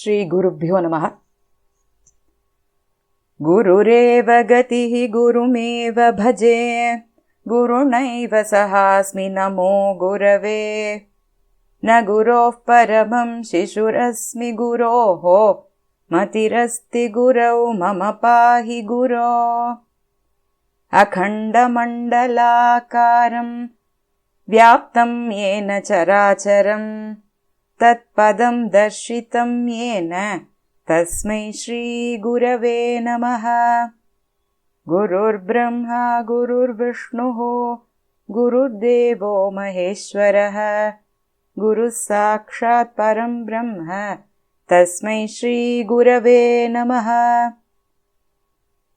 ஸ்ரீ குருப்யோ நமः. குருரேவ கதிஹ குருமேவ பஜே குருணைவ சஹாஸ்மி நமோ குரவே. ந குரோः பரமம் சிசுரஸ்மி குரோः மதிரஸ்தி குரௌ மம பாஹி குரோ. அகண்டமண்டலாகாரம் व्याप्तं येन चराचरं तत्पदं दर्शितं येन तस्मै श्रीगुरवे नमः. गुरुर्ब्रह्मा गुरुर्विष्णुः गुरुर्देवो महेश्वरः गुरुः साक्षात् परं ब्रह्म तस्मै श्रीगुरवे नमः.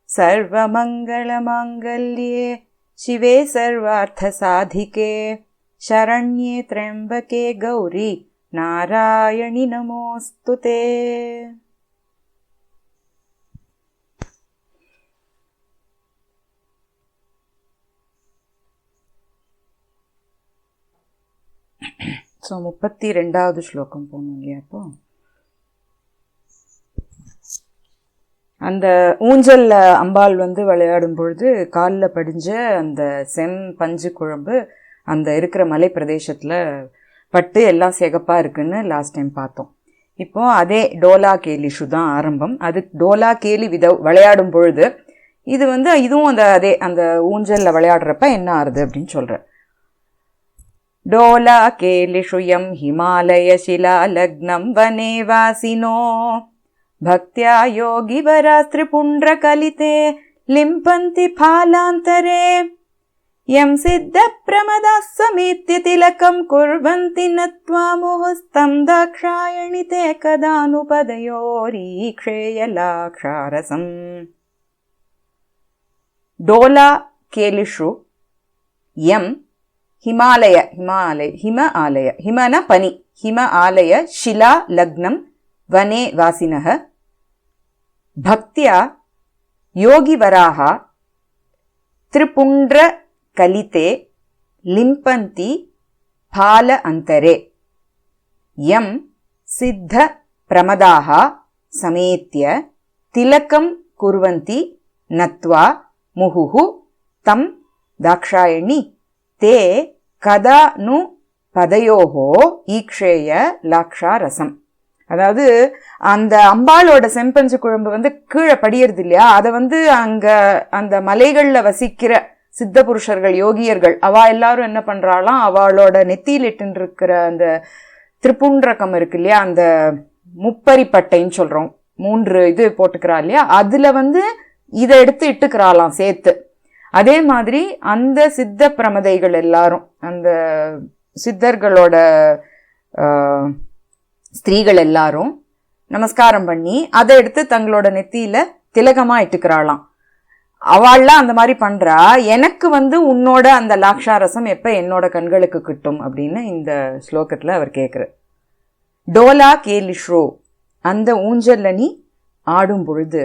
सर्वमङ्गलमाङ्गल्ये शिवे सर्वार्थसाधिके शरण्ये त्र्यम्बके गौरी नारायणि नमोऽस्तुते. ஸோ 32வது ஸ்லோகம் போகணும் இல்லையா? அப்போ அந்த ஊஞ்சல்ல அம்பாள் விளையாடும் பொழுது காலில் படிஞ்ச அந்த பஞ்சு குழம்பு அந்த இருக்கிற மலை பிரதேசத்தில் பட்டு எல்லாம் சிகப்பாக இருக்குன்னு லாஸ்ட் டைம் பார்த்தோம். இப்போ அதே டோலா கேலிஷு தான் ஆரம்பம். அது டோலா கேலி விளையாடும் பொழுது இது இதுவும் அந்த ஊஞ்சல்ல விளையாடுறப்ப என்ன ஆறுது அப்படின்னு சொல்ற. டோலா கேலிஷு யம் ஹிமாலய சிலா லக்னம் வனே வாசினோ भक्त्या योगिवरास्त्रिपुण्ड्रकलिते लिम्पन्ति फालान्तरे यं सिद्धप्रमदाः समेत्य तिलकं कुर्वन्ति नत्वा मुहुस्तं दाक्षायणि ते कदानुपदयोरीक्षेयलाक्षारसम्. डोला केलिषु यं हिमालय हिम आलय हिमन पनि हिम आलय शिला लग्नं वने वासिनः भक्त्या योगिवराः त्रिपुण्ड्रकलिते लिम्पन्ति फाल अन्तरे यं सिद्धप्रमदाः समेत्य तिलकं कुर्वन्ति नत्वा मुहुः तं दाक्षायणि ते कदा नु पदयोः ईक्षेय लाक्षारसम्. அதாவது அந்த அம்பாளோட செம்பஞ்சு குழம்பு கீழே படியறது இல்லையா, அதை அங்க அந்த மலைகள்ல வசிக்கிற சித்த புருஷர்கள் யோகியர்கள் அவ எல்லாரும் என்ன பண்றாளாம், அவளோட நெத்தியில் இட்டு இருக்கிற அந்த திரிபுண்ட்ரகம் இருக்கு இல்லையா, அந்த முப்பரிப்பட்டைன்னு சொல்றோம், 3 இது போட்டுக்கிறா இல்லையா, அதுல இதை எடுத்து இட்டுக்கிறாளாம் சேர்த்து. அதே மாதிரி அந்த சித்த பிரமதைகள் எல்லாரும் அந்த சித்தர்களோட ஸ்திரீகள் எல்லாரும் நமஸ்காரம் பண்ணி அதை எடுத்து தங்களோட நெத்தியில திலகமா இட்டுக்கிறாளாம். அவள்லாம் அந்த மாதிரி பண்றா, எனக்கு உன்னோட அந்த லாக்ஷாரசம் எப்ப என்னோட கண்களுக்கு கிட்டும் அப்படின்னு இந்த ஸ்லோகத்துல அவர் கேட்கிற. டோலா கேலிஷ்ரோ அந்த ஊஞ்சல்ல நீ ஆடும் பொழுது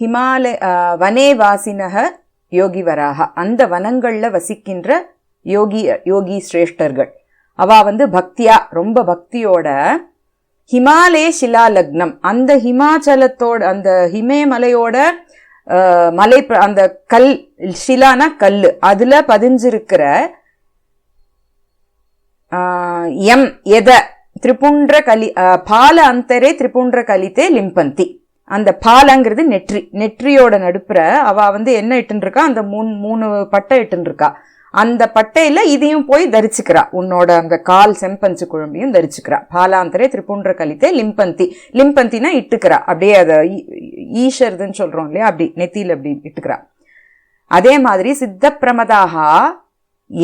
ஹிமாலய வனே வாசினக யோகிவராக அந்த வனங்கள்ல வசிக்கின்ற யோகி சிரேஷ்டர்கள் அவ பக்தியா ரொம்ப பக்தியோட ஹிமாலய சிலா லக்னம் அந்த ஹிமாச்சலத்தோட அந்த ஹிமேமலையோட மலை அந்த கல் ஷிலானா கல்லு அதுல பதிஞ்சிருக்கிற எம் எத திரிபுண்ட்ர கலி பால அந்தரே திரிபுண்ட்ர கலித்தே லிம்பந்தி. அந்த பாலங்கிறது நெற்றியோட நடுப்புற அவ என்ன இட்டுன்னு இருக்கா, அந்த 3 பட்டை இட்டுன்னு இருக்கா. அந்த பட்டையில இதையும் போய் தரிச்சுக்கிறா, உன்னோட அந்த கால் செம்பஞ்சு குழம்பையும் தரிச்சுக்கிறா. பாலாந்தரே திரிபுண்ட்ர கலித்தே லிம்பந்தி. லிம்பந்தினா இட்டுக்கிறா, அப்படியே அதை ஈஷர்துன்னு சொல்றோம் இல்லையா, அப்படி நெத்தியில அப்படி இட்டுக்கிறா. அதே மாதிரி சித்த பிரமதாக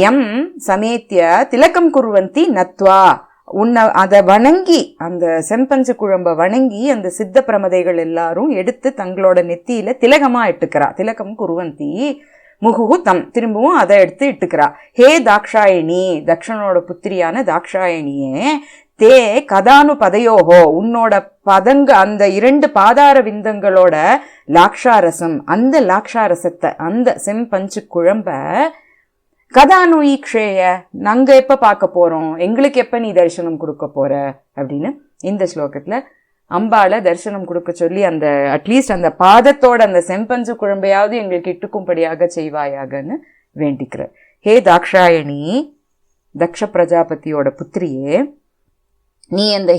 எம் சமேத்திய திலக்கம் குர்வந்தி நத்வா உன்னை அதை வணங்கி அந்த செம்பஞ்சு குழம்ப வணங்கி அந்த சித்த பிரமதைகள் எல்லாரும் எடுத்து தங்களோட நெத்தியில திலகமா இட்டுக்கிறா. திலகம் குர்வந்தி முகுகு தம் திரும்பவும் அதை எடுத்து இட்டுக்கிறா. ஹே தாக்ஷாயணி தக்ஷனோட புத்திரியான தாக்ஷாயணியே தே கதானு பதையோகோ உன்னோட பதங்க அந்த 2 பாதார விந்தங்களோட லாக்ஷாரசம் அந்த லாக்ஷாரசத்தை அந்த செம்பஞ்சு குழம்ப கதானு ஈக்ஷேய நாங்க எப்ப பார்க்க போறோம், எங்களுக்கு எப்ப நீ தரிசனம் கொடுக்க போற அப்படின்னு இந்த ஸ்லோகத்துல அம்பாளை தரிசனம் கொடுக்க சொல்லி அந்த அட்லீஸ்ட் அந்த பாதத்தோட அந்த செம்பஞ்சு குழம்பையாவது எங்களுக்கு இட்டுக்கும்படியாக செய்வாயாகன்னு வேண்டிக்கிறார். ஹே தாக்ஷாயணி, தக்ஷ பிரஜாபதியோட புத்திரியே, நீ அந்த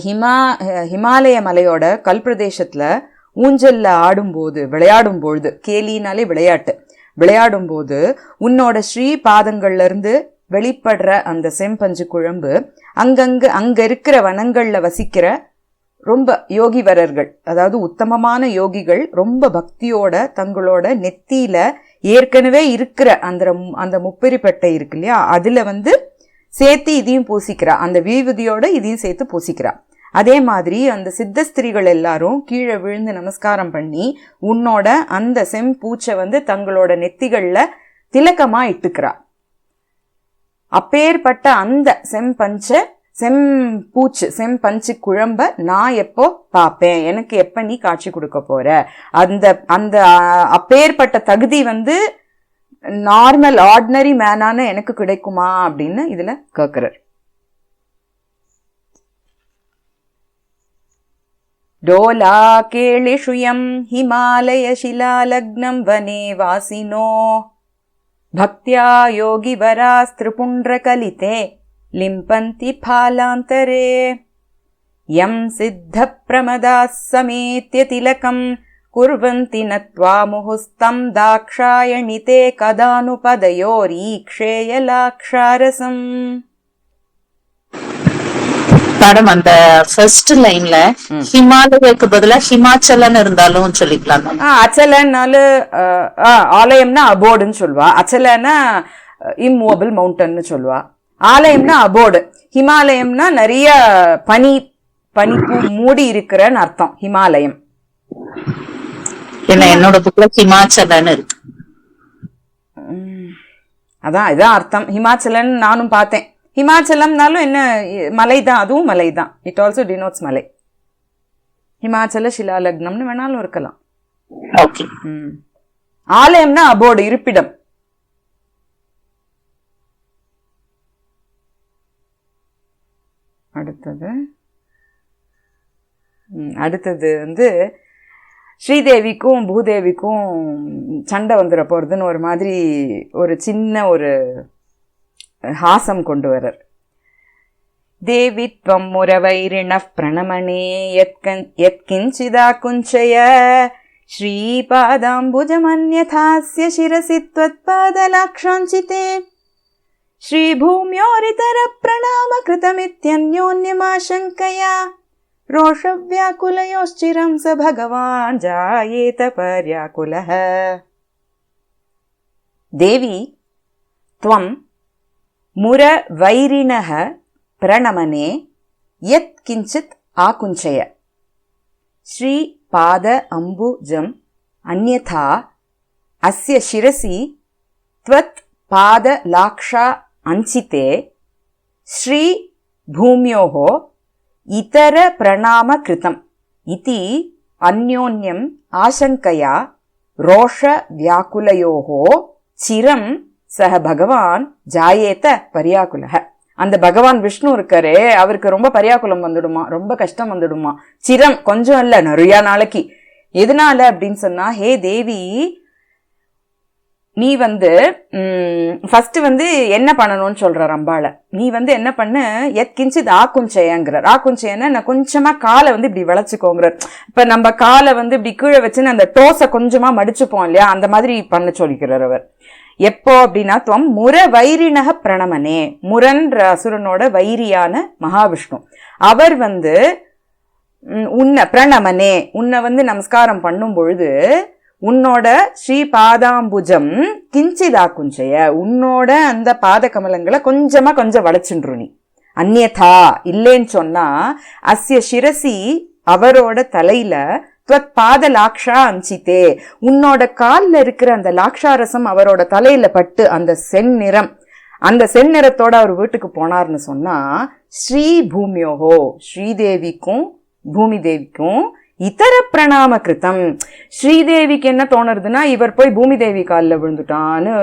ஹிமாலய மலையோட கல்பிரதேசத்துல ஊஞ்சல்ல ஆடும்போது விளையாடும்பொழுது, கேலினாலே விளையாடும்போது உன்னோட ஸ்ரீ பாதங்கள்ல இருந்து வெளிப்படுற அந்த செம்பஞ்சு குழம்பு அங்க இருக்கிற வனங்கள்ல வசிக்கிற ரொம்ப யோகிவரர்கள், அதாவது உத்தமமான யோகிகள் ரொம்ப பக்தியோட தங்களோட நெத்தியில ஏற்கனவே இருக்கிற அந்த முப்பெரிப்பட்டை இருக்கு இல்லையா, அதுல சேர்த்து இதையும் பூசிக்கிறா, அந்த விபூதியோட இதையும் சேர்த்து பூசிக்கிறா. அதே மாதிரி அந்த சித்தஸ்திரிகள் எல்லாரும் கீழே விழுந்து நமஸ்காரம் பண்ணி உன்னோட அந்த செம்பூச்சை தங்களோட நெத்திகள்ல திலக்கமா இட்டுக்கிறா. அப்பேற்பட்ட அந்த செம்பஞ்சு குழம்ப நான் எப்போ பாப்பேன், எனக்கு எப்ப நீ காட்சி கொடுக்க போற, அந்த அப்பேற்பட்ட தகுதி நார்மல் ஆர்டினரி மேனான எனக்கு கிடைக்குமா அப்படின்னு இதுல கேக்குறார். டோலா கேளிஷுயம் ஹிமாலய சிலாலக்னம் வனே வாசினோ பக்தியா யோகி வராஸ்திருபுண்ட்ர கலிதே லிம்பந்தி பாலாந்தரே யம் சித்த பிரமதாஸ் சமேத்ய திலகம் குர்வந்தி நத்வா முஹுஸ்தம் தாக்ஷாயணிதே கதானுபதயோரீக்ஷேயலாக்ஷாரசம். மேடம், அந்த ஃபர்ஸ்ட் லைன்ல ஹிமாலயக்கு பதிலா ஹிமாச்சலன்னு இருந்தாலும் சொல்லிக்கலாம். அச்சலன்னால ஆலயம்னா அபோர்டுன்னு சொல்லுவா, அச்சலன்னா இம்மூவபிள் மவுண்டன்னு சொல்லுவா, ஆலயம்னா அபோர்டு, ஹிமாலயம்னா நிறைய பனி மூடி இருக்கிறன்னு அர்த்தம் ஹிமாலயம். என்னோட புக்ல ஹிமாச்சலன்னு இருக்கு. இதான் அர்த்தம். ஹிமாச்சலன் நானும் பார்த்தேன். ஹிமாச்சலம்னாலும் என்ன மலைதான், அதுவும் மலைதான். இட் ஆல்சோ டினோட்ஸ் மலை. ஹிமாச்சல சிலாலக்னம்னு வேணாலும் இருக்கலாம். ஆலயம்னா அபோர்டு, இருப்பிடம். அடுத்தது ஸ்ரீதேவிக்கும் பூதேவிக்கும் சண்டை வந்துட போறதுன்னு ஒரு மாதிரி ஒரு சின்ன ஒரு ஹாசம் கொண்டு வர்றார். தேவி த்வம் முரவைரிண பிரணமணே யத்கிஞ்சிதா குஞ்சய ஸ்ரீபாதாம்புஜமன்யதாஸ்ய சிரசி த்வத்பாதலாக்ஷாஞ்சிதே ஸ்ரீபூம்யோரிதர பிரணாம கிருதமித்யன்யோன்யமாசங்கயா ரோஷவ்யாகுலயோश्चिरं स भगवान् जायेत पर्याकुलः. தேவி த்வம் முர வைரிணः பிரணமனே யத் கிஞ்சித் ஆகுஞ்சய ஸ்ரீ பாத அம்புஜம் அன்யதா அஸ்ய சிரசி த்வத் பாத லாக்ஷா அஞ்சிதே ஸ்ரீ பூம்யோः இதர பிரணாம கிருதம் இதி அந்யோன்யம் ஆசங்கயா ரோஷ வியாக்குலயோஹோ சிரம் சஹ பகவான் ஜாயேத பரியாக்குலஹ. அந்த பகவான் விஷ்ணு இருக்காரே, அவருக்கு ரொம்ப பரியாக்குலம் வந்துடுமா, ரொம்ப கஷ்டம் வந்துடுமா. சிரம் கொஞ்சம் இல்ல, நிறைய நாளைக்கு. எதனால அப்படின்னு சொன்னா, ஹே தேவி, நீ ஃபர்ஸ்ட் என்ன பண்ணணும்னு சொல்றார் அம்பாள. நீ என்ன பண்ணு, எத்கிஞ்சித் ஆக்குஞ்சயங்கிறார். ஆக்குஞ்சயன்னா நான் கொஞ்சமா காலை இப்படி விளைச்சுக்கோங்கிறார். இப்ப நம்ம காலை இப்படி கீழே வச்சுன்னு அந்த டோஸை கொஞ்சமா மடிச்சுப்போம் இல்லையா, அந்த மாதிரி பண்ண சொல்லிக்கிறார் அவர். எப்போ அப்படின்னா, துவம் முர வைரிணக பிரணமனே, முரன்ற அசுரனோட வைரியான மகாவிஷ்ணு அவர் உன்னை பிரணமனே, உன்னை நமஸ்காரம் பண்ணும் பொழுது உன்னோட ஸ்ரீ பாதாம்புஜம் கிஞ்சிதா குஞ்சய, உன்னோட அந்த பாத கமலங்களை கொஞ்சம் வளைச்சுன்று நீ. அந்யதா இல்லேன்னு சொன்னா, அஸ்ய சிரசி அவரோட தலையில துவத் பாத லாக்ஷா அஞ்சித்தே, உன்னோட கால்ல இருக்கிற அந்த லாக்ஷாரசம் அவரோட தலையில பட்டு அந்த செந்நிறம், அந்த செந்நிறத்தோட அவர் வீட்டுக்கு போனார்னு சொன்னா, ஸ்ரீ பூமியோஹோ, ஸ்ரீதேவிக்கும் பூமி தேவிக்கும் இதர பிரணாம கிருத்தம். ஸ்ரீதேவிக்கு என்ன தோணுறதுன்னா இவர் போய் பூமி தேவி காலில் விழுந்துட்டான்னு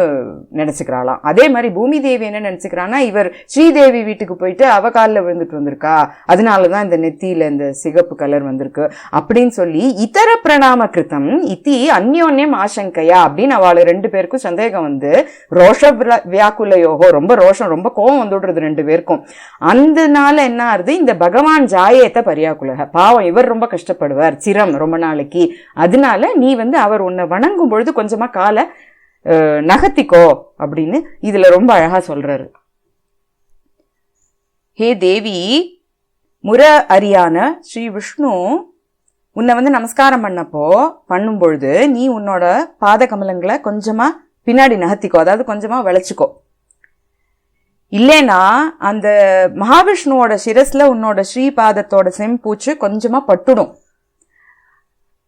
நினைச்சுக்கிறாளாம். அதே மாதிரி பூமி தேவி என்ன நினைச்சுக்கிறான்னா இவர் ஸ்ரீதேவி வீட்டுக்கு போயிட்டு அவ காலில் விழுந்துட்டு வந்திருக்கா, அதனாலதான் இந்த நெத்தியில இந்த சிகப்பு கலர் வந்திருக்கு அப்படின்னு சொல்லி இதர பிரணாம கிருத்தம் இத்தி அந்யோன்யம் ஆசங்கையா அப்படின்னு அவளை 2 பேருக்கும் சந்தேகம் வந்து ரோஷ வியாக்குலையோகோ, ரொம்ப ரோஷம், ரொம்ப கோவம் வந்துடுறது 2 பேருக்கும். அதனால என்ன ஆறுது, இந்த பகவான் ஜாயேத்த பரியாக்குலக, பாவம் இவர் ரொம்ப கஷ்டப்படுவார் சிரம் ரொம்ப நாளைக்கு, அதனால நீ வந்து அவர் உன்னை வணங்கும் பொழுது கொஞ்சமா காலை நகர்த்திக்கோ அப்படின்னு இதுல ரொம்ப அழகா சொல்றாரு. ஹே தேவி, முர அரியான ஸ்ரீ விஷ்ணு உன்னை வந்து நமஸ்காரம் பண்ணும் பொழுது நீ உன்னோட பாத கமலங்களை கொஞ்சமா பின்னாடி நகர்த்திக்கோ, அதாவது கொஞ்சமா விளைச்சுக்கோ. இல்லைன்னா அந்த மகாவிஷ்ணுவோட சிரஸ்ல உன்னோட ஸ்ரீபாதத்தோட செம்பூச்சு கொஞ்சமா பட்டுடும்.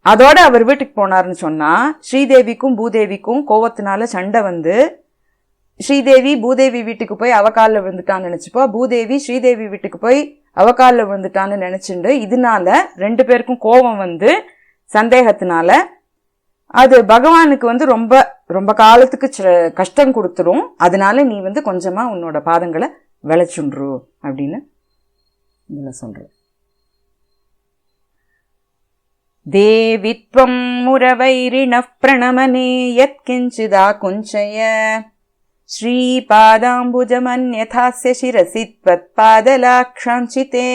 அதோட அவர் வீட்டுக்கு போனார்னு சொன்னா ஸ்ரீதேவிக்கும் பூதேவிக்கும் கோவத்தினால சண்டை வந்து ஸ்ரீதேவி பூதேவி வீட்டுக்கு போய் அவகாலில் விழுந்துட்டான்னு நினைச்சுப்போ, பூதேவி ஸ்ரீதேவி வீட்டுக்கு போய் அவகாலில் விழுந்துட்டான்னு நினைச்சுண்டு இதனால 2 பேருக்கும் கோபம் வந்து சந்தேகத்தினால அது பகவானுக்கு வந்து ரொம்ப ரொம்ப காலத்துக்கு கஷ்டம் கொடுத்துரும். அதனால நீ வந்து கொஞ்சமா உன்னோட பாதங்களை விளைச்சுன்று அப்படின்னு இதுல சொல்ற. தேவித்வம் முரவைரிண பிரணமனே யத் கிஞ்சிதா குஞ்சய ஸ்ரீபாதாம்புஜமன்யதாஸ்ய சிரசி த்வத்பாதலாக்ஷாஞ்சிதே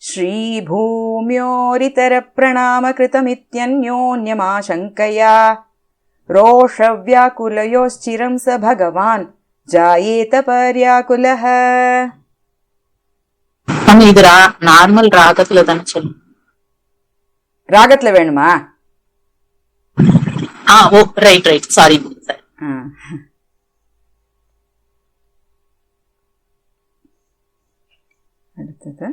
ஸ்ரீபூம்யோரிதர பிரணாம கிருதமித்யன்யோன்யமாசங்கயா ரோஷவ்யாக்குலயோச்சிரம் ச பகவான் ஜாயேத பர்யாக்குலஹ. இது நார்மல் ராகத்துல தானே சொல்லு. ராகத்துல வேணுமா? ஓ ரைட் ரைட், சாரி. அடுத்தது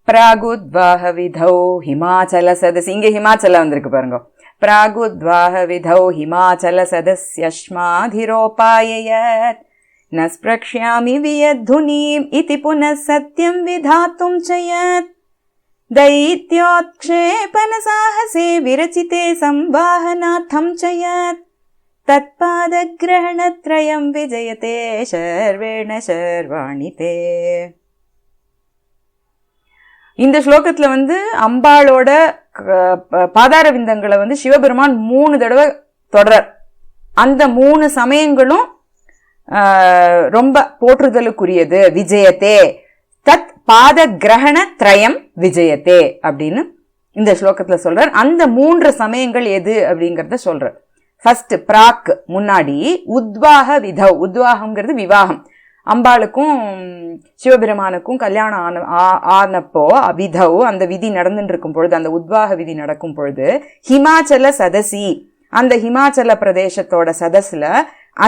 பிராகுத்வாஹ விதௌ ஹிமாச்சல சதஸ். இங்க ஹிமாச்சல வந்திருக்கு பாருங்க. பிராகுத்வாஹ விதௌ ஹிமாச்சல சதஸ்யஸ்மாதிரோபாயயத் ந ஸ்ப்ரக்ஷ்யாமி வியத்துனீம் இதி புனः சத்யம் விதாத்தும் சயத் दैत्योत्क्षेपन साहसे विरचिते संवाहनार्थं च यत् तत्पादग्रहणत्रयं विजयते शर्वेण शर्वाणिते. இந்த ஸ்லோகத்துல வந்து அம்பாளோட பாதார விந்தங்களை வந்து சிவபெருமான் 3 தடவை தொடர். அந்த 3 சமயங்களும் ரொம்ப போற்றுதலுக்குரியது. விஜயத்தே தத் பாத கிரகண திரயம் விஜயத்தே அப்படின்னு இந்த ஸ்லோகத்துல சொல்றார். அந்த 3 சமயங்கள் எது அப்படிங்கறத சொல்றார். ஃபர்ஸ்ட் பிராக் முன்னாடி, உத்வாக விதவ், உத்வாகம்ங்கிறது விவாகம், அம்பாளுக்கும் சிவபெருமானுக்கும் கல்யாணம் ஆனப்போ விதவ் அந்த விதி நடந்துட்டு இருக்கும் பொழுது, அந்த உத்வாக விதி நடக்கும் பொழுது ஹிமாச்சல சதசி, அந்த ஹிமாச்சல பிரதேசத்தோட சதஸ்ல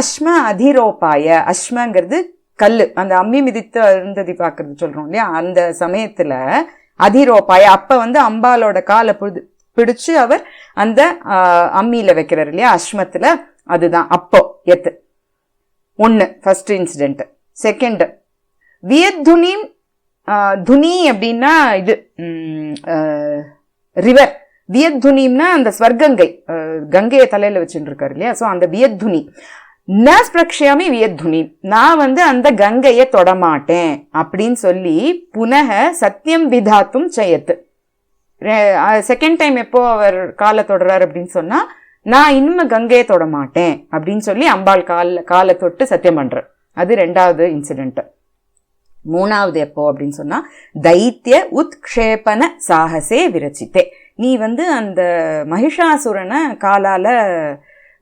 அஸ்ம அதிரோபாய, அஸ்மங்கிறது கல்லு, அந்த அம்மி மிதித்து அருந்ததி பாக்குறது சொல்றோம் இல்லையா, அந்த சமயத்துல அதிரோபாய அப்ப வந்து அம்பாலோட காலை பிடிச்சு அவர் அந்த அம்மியில வைக்கிறார் இல்லையா அஸ்மத்துல, அதுதான் அப்போ எத்து. 1 ஃபர்ஸ்ட் இன்சிடென்ட். செகண்ட் வியத்துனீம், துனி அப்படின்னா இது ரிவர், வியத்துனிம்னா அந்த ஸ்வர்கங்கை, கங்கையை தலையில வச்சுட்டு இருக்காரு இல்லையா, சோ அந்த வியத்துனி. ந ஸ்பிரக்ஷ்யாமி வியத்துனி, நான் வந்து அந்த கங்கையை தொடமாட்டேன் அப்படின்னு சொல்லி புனக சத்தியம் விதாத்தும் செய்யத்து. செகண்ட் டைம் எப்போ அவர் காலை தொடறாரு அப்படின்னு சொன்னா, நான் இனிமே கங்கையை தொடமாட்டேன் அப்படின்னு சொல்லி அம்பாள் காலை தொட்டு சத்தியம் பண்ற. அது 2வது இன்சிடென்ட். 3வது எப்போ அப்படின்னு சொன்னா, தைத்திய உத்க்ஷேபன சாகசே விரச்சித்தே, நீ வந்து அந்த மகிஷாசுரனை காலால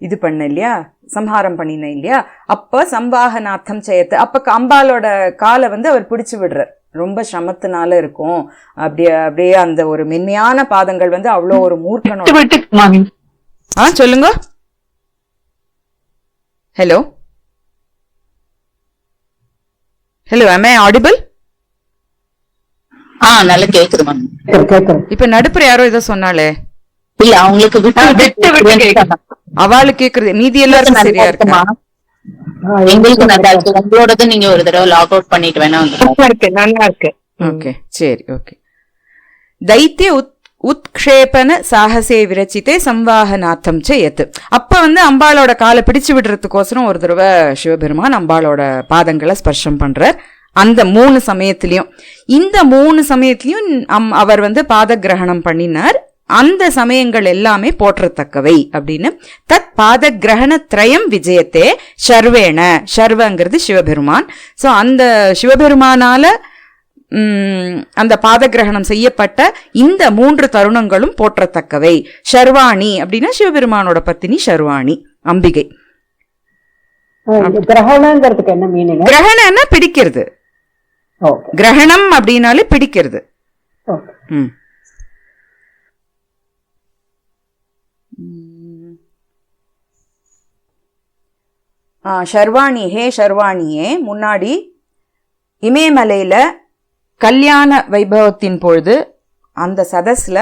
இது பண்ண இல்லையா, சம்ஹாரம் பண்ணின இல்லையா, அப்ப சம்வாகனார்த்தம் செய்யத்து, அப்ப அம்பாலோட காலை வந்து அவர் பிடிச்சு விடுறார். ரொம்ப சிரமத்தினால இருக்கும், அப்படியே அந்த ஒரு மென்மையான பாதங்கள் வந்து அவ்வளோ ஒரு மூர்க்கனோட. சொல்லுங்க. Hello hello, am I audible? நல்லா கேக்குது மேம். இப்ப நடுப்புற யாரோ ஏதோ சொன்னாலே, இல்ல அவங்களுக்கு அவளுக்கு கேக்குறது, மீதி எல்லாருக்கும் சரியா இருக்குமா? எங்களுக்கு நல்லா இருக்கு. உங்களோடது நீங்க ஒரு தடவை லாக் அவுட் பண்ணிட்டு வேணா. நல்லா இருக்கு. ஓகே சரி, ஓகே. தைத்திய உத்க்ஷேபன சாகசே விரச்சித்தே சம்வாகநாத்தம் செய்யத்து. அப்ப வந்து அம்பாளோட காலை பிடிச்சு விடுறதுக்கோசரம் ஒரு தடவை சிவபெருமான் அம்பாளோட பாதங்களை ஸ்பர்ஷம் பண்றார். அந்த 3 சமயத்திலையும், இந்த 3 சமயத்திலையும் அவர் வந்து பாத கிரகணம் பண்ணினார். அந்த சமயங்கள் எல்லாமே போற்றத்தக்கவை அப்படின்னு. தத் பாத கிரகண திரயம் விஜயத்தே ஷர்வேண, ஷர்வங்கிறது சிவபெருமான். சோ அந்த சிவபெருமானால அந்த பாத கிரகணம் செய்யப்பட்ட இந்த 3 தருணங்களும் போற்றத்தக்கவை. ஷர்வாணி அப்படின்னா சிவபெருமானோட பத்தினி ஷர்வாணி அம்பிகை. கிரகணங்கிறதுக்கு என்ன மீனிங்? கிரகணம்னா பிடிக்கிறது. கிரகணம் அப்படின்னாலே பிடிக்கிறது. ஷர்வாணி, ஹே ஷர்வாணியே, முன்னாடி இமயமலையில கல்யாண வைபவத்தின் பொழுது அந்த சதஸ்ல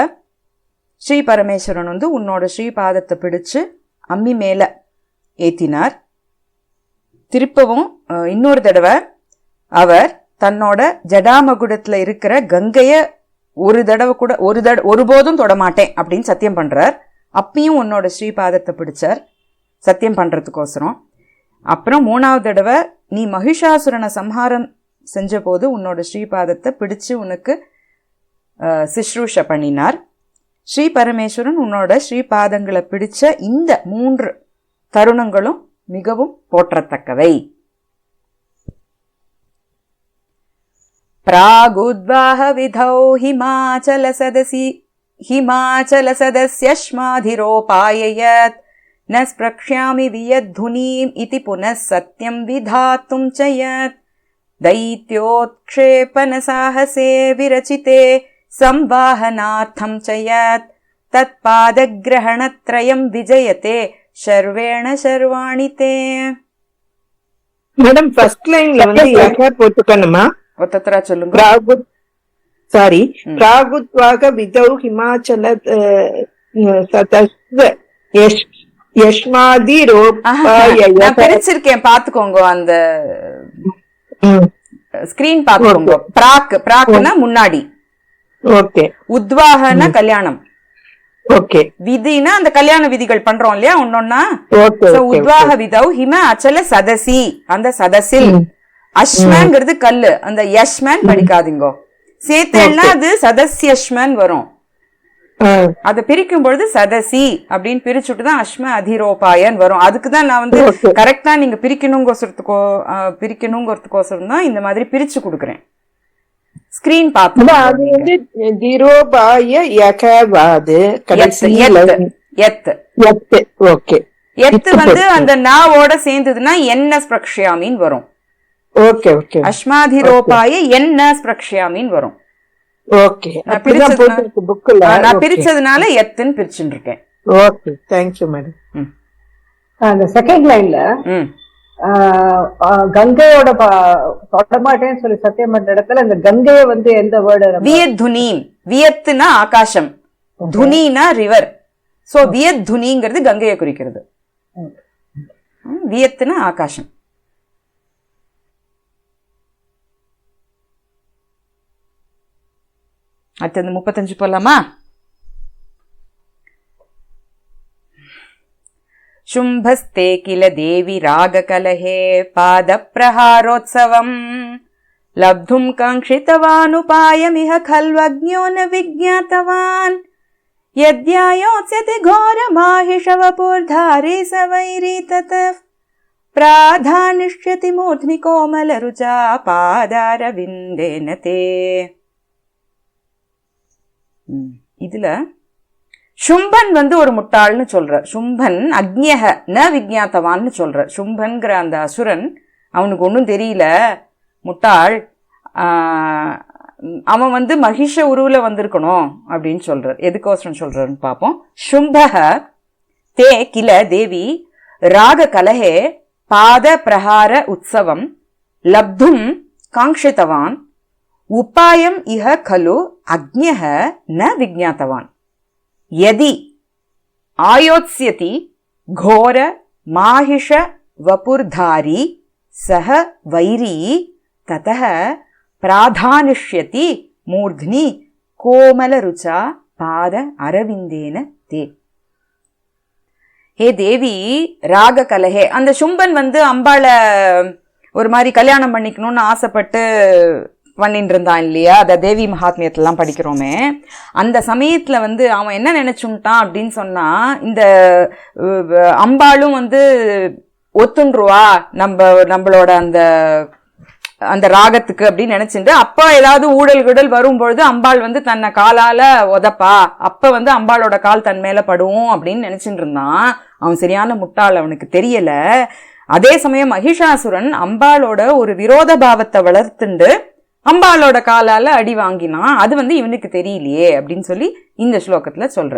ஸ்ரீ பரமேஸ்வரன் வந்து உன்னோட ஸ்ரீபாதத்தை பிடிச்சு அம்மி மேல ஏத்தினார். திருப்பவும் இன்னொரு தடவை அவர் தன்னோட ஜடாமகுடத்துல இருக்கிற கங்கைய ஒருபோதும் தொடமாட்டேன் அப்படின்னு சத்தியம் பண்றார். அப்பயும் உன்னோட ஸ்ரீபாதத்தை பிடிச்சார் சத்தியம் பண்றதுக்கோசரம். அப்புறம் 3வது தடவை நீ மகிஷாசுரனை சம்ஹாரம் செஞ்ச போது உன்னோட ஸ்ரீபாதத்தை பிடிச்சு உனக்கு சிஸ்ரூஷ பண்ணினார். ஸ்ரீ பரமேஸ்வரன் உன்னோட ஸ்ரீபாதங்களை பிடிச்ச இந்த 3 தருணங்களும் மிகவும் போற்றத்தக்கவை. பிராகுத்வாஹ விதௌ ஹிமாச்சல சதஸ்யஸ்மாதிரோபாயயத் ந ஸ்ப்ரக்ஷ்யாமி வியத்துனீம் இதி புனः சத்யம் விதாத்தும் ச யத் தைத்யோத்க்ஷேபன சாஹசே விரச்சிதே சம்வாஹனார்த்தம் ச யத் தத் பாதக்ரஹணத்ரயம் விஜயதே ஷர்வேண ஷர்வாணி தே. மேடம் ஃபர்ஸ்ட் லைன்ல வந்து யக போட்டுக்கணுமா? ஒத்தரா சொல்லுங்க. பிராகுத்வாக விதௌ ஹிமாச்சல யஷ்மாதி நான் பிரிச்சிருக்கேன் பாத்துக்கோங்க. அந்த ஸ்கிரீன் பாத்துக்கோங்க. பிராக்னா முன்னாடி, ஓகே. உத்வாகனா கல்யாணம், ஓகே. விதினா அந்த கல்யாண விதிகள் பண்றோம் இல்லையா ஒன்னொன்னா. உத்வாக விதௌ ஹிம அச்சல சதசி, அந்த சதசில். அஸ்மங்கிறது கல்லு, அந்த யஷ்மன் படிக்காதீங்கோ. சேத்தேன்னா அது சதஸ்யஷ்மன் வரும். அத பிரிக்கும் பொழுது சதசி அப்படின்னு பிரிச்சுட்டுதான் அஸ்ம அதிரோபாயன் வரும். அதுக்குதான் நான் வந்து கரெக்டா நீங்க பிரிக்கணுங்கிறதுக்கோசரம் தான் இந்த மாதிரி பிரிச்சு கொடுக்குறேன். ஸ்கிரீன் பார்த்து எத்து வந்து அந்த நாவோட சேர்ந்ததுன்னா என்ன ஸ்பிரக்ஷ்யாமின்னு வரும். அஸ்மாதிரோபாய என்ன ஸ்பிரக்ஷ்யாமின்னு வரும். நான் பிரிச்சதுனால எத்துன்னு பிரிச்சுட்டு இருக்கேன். Okay, thank you madam. அந்த செகண்ட் லைன்ல கங்கையோட தொடமாட்டேன்னு சொல்லி சத்தியம் பண்ற இடத்துல அந்த கங்கைய வந்து எந்த வேர்டு? வியத்துனீம். வியத்துனா ஆகாசம், துனினா ரிவர். சோ வியத்துனிங்கிறது கங்கையை குறிக்கிறது. வியத்துனா ஆகாசம். அடுத்தது 35 போலாமா? शुम्भस्ते किल देवी रागकलहे पादप्रहारोत्सवम् लब्धुम् काङ्क्षितवानुपायमिह खल्वज्ञो न विज्ञातवान् यद्यायोत्स्यति घोरमाहिषवपुर्धारी स वैरी ततः प्राधानिष्यति मूर्ध्नि कोमलरुचा पादारविन्देन ते. இதுல சும்பன் வந்து ஒரு முட்டாள்னு சொல்ற. சும்பன் அக்ஞக ந விஜ்ஞாத்தவான்னு சொல்ற. சும்பன்கிற அந்த அசுரன் அவனுக்கு ஒன்னும் தெரியல, முட்டாள். அவன் வந்து மகிஷ உருவுல வந்திருக்கணும் அப்படின்னு சொல்றார். எதுக்கோசரம் சொல்றாருன்னு பாப்போம். சும்பக தே கில தேவி ராக கலஹே பாத பிரஹார உற்சவம் லப்தும் காங்க்ஷிதவான் உபாயம் இஹ கலு அக்ஞக ந விஜ்ஞாத்தவான் யதி ஆயோத்ஸ்யதி கோர மாஹிஷ வபுர்தாரி சஹ வைரி ததஹ பிராதானிஷ்யதி மூர்த்னி கோமல ருச்சா பாத அரவிந்தேன தே. ஹே தேவி ராக கலஹே. அந்த சும்பன் வந்து அம்பாள ஒரு மாதிரி கல்யாணம் பண்ணிக்கணும்னு ஆசைப்பட்டு பண்ணிட்டு இருந்தான் இல்லையா, அத தேவி மகாத்மியத்திலாம் படிக்கிறோமே. அந்த சமயத்துல வந்து அவன் என்ன நினைச்சுட்டான் அப்படின்னு சொன்னா, இந்த அம்பாளும் வந்து ஒத்துன்றுவா நம்மளோட அந்த அந்த ராகத்துக்கு அப்படின்னு நினைச்சுட்டு, அப்ப ஏதாவது ஊழல் வரும்பொழுது அம்பாள் வந்து தன்னை காலால உதப்பா, அப்ப வந்து அம்பாளோட கால் தன் மேல படும் அப்படின்னு நினைச்சுட்டு இருந்தான். அவன் சரியான முட்டாள், அவனுக்கு தெரியல. அதே சமயம் மகிஷாசுரன் அம்பாளோட ஒரு விரோத பாவத்தை வளர்த்துண்டு அம்பாளோட காலால அடி வாங்கினான். அது வந்து இவனுக்கு தெரியலையே அப்படின்னு சொல்லி இந்த ஸ்லோகத்துல சொல்ற.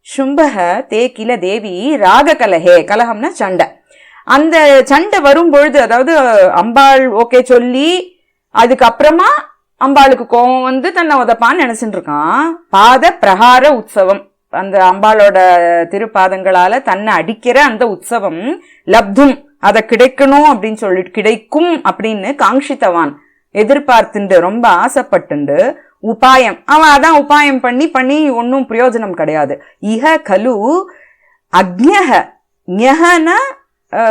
சும்பக தே கில தேவி ராக கலஹே. கலகம்னா சண்டை. அந்த சண்டை வரும்பொழுது, அதாவது அம்பாள் ஓகே சொல்லி அதுக்கப்புறமா அம்பாளுக்கு கோபம் வந்து தன்னை உதப்பான்னு நினைச்சுட்டு இருக்கான். பாத பிரகார உற்சவம், அந்த அம்பாளோட திருப்பாதங்களால தன்னை அடிக்கிற அந்த உற்சவம் லப்தும், அதை கிடைக்கணும் அப்படின்னு சொல்லிட்டு, கிடைக்கும் அப்படின்னு காங்ஷித்தவான், எதிர்பார்த்துண்டு ரொம்ப ஆசைப்பட்டுண்டு, உபாயம் அவன் அதான் உபாயம் பண்ணி ஒன்னும் பிரயோஜனம் கிடையாது. இஹ கலு அக்ஞஹ. ஞஹன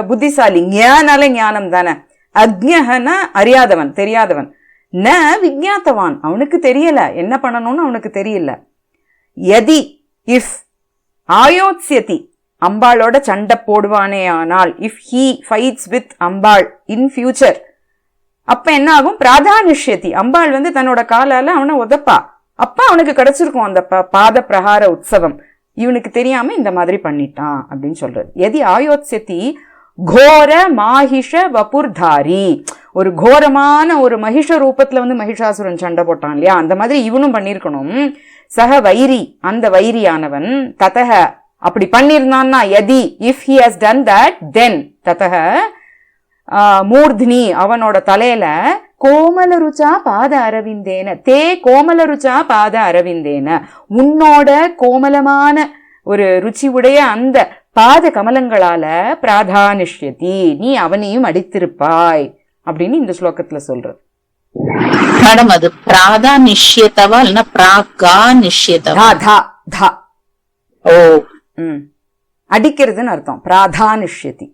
புத்திசாலி, ஞானால ஞானம் தானே. அக்ஞஹன அறியாதவன், தெரியாதவன். ந விஜ்ஞாத்தவான், அவனுக்கு தெரியல என்ன பண்ணணும்னு அவனுக்கு தெரியல. யதி இஃப் ஆயோத்ஸ்யதி, அம்பாளோட சண்டை போடுவானே ஆனால், if he fights with Ambal in future, அப்ப என்ன ஆகும்? பிராதானிஷ்யதி, அம்பாள் வந்து தன்னோட காலால அவனை உதப்பா, அப்ப அவனுக்கு கிடைச்சிருக்கும் அந்த பாத பிரகார உற்சவம். இவனுக்கு தெரியாம இந்த மாதிரி பண்ணிட்டான் அப்படின்னு சொல்றது. எதி ஆயோத்ஸ்யதி கோர மாஹிஷ வபுர்தாரி, ஒரு கோரமான ஒரு மகிஷ ரூபத்துல வந்து மகிஷாசுரன் சண்டை போட்டான் இல்லையா, அந்த மாதிரி இவனும் பண்ணிருக்கணும். சக வைரி, அந்த வைரியானவன், ததக அப்படி பண்ணிருந்தான்னா, யதி if he has done that then ததக மூர்த்னி, அவனோட தலையில கோமல ருச்சா பாத அரவிந்தேன தே, கோமல ருச்சா பாத அரவிந்தேன, உன்னோட கோமலமான ஒரு ருச்சி உடைய அந்த பாத கமலங்களால பிராதானிஷ்யதி, நீ அவனையும் அடித்திருப்பாய் அப்படின்னு இந்த ஸ்லோகத்துல சொல்றது. மேடம் அது பிராதா நிஷ்யத்தவா இல்லைன்னா பிராகா நிஷ்யத்தவா? ஓ, அடிக்கிறதுன்னு அர்த்தம். பிராதானிஷ்யதி.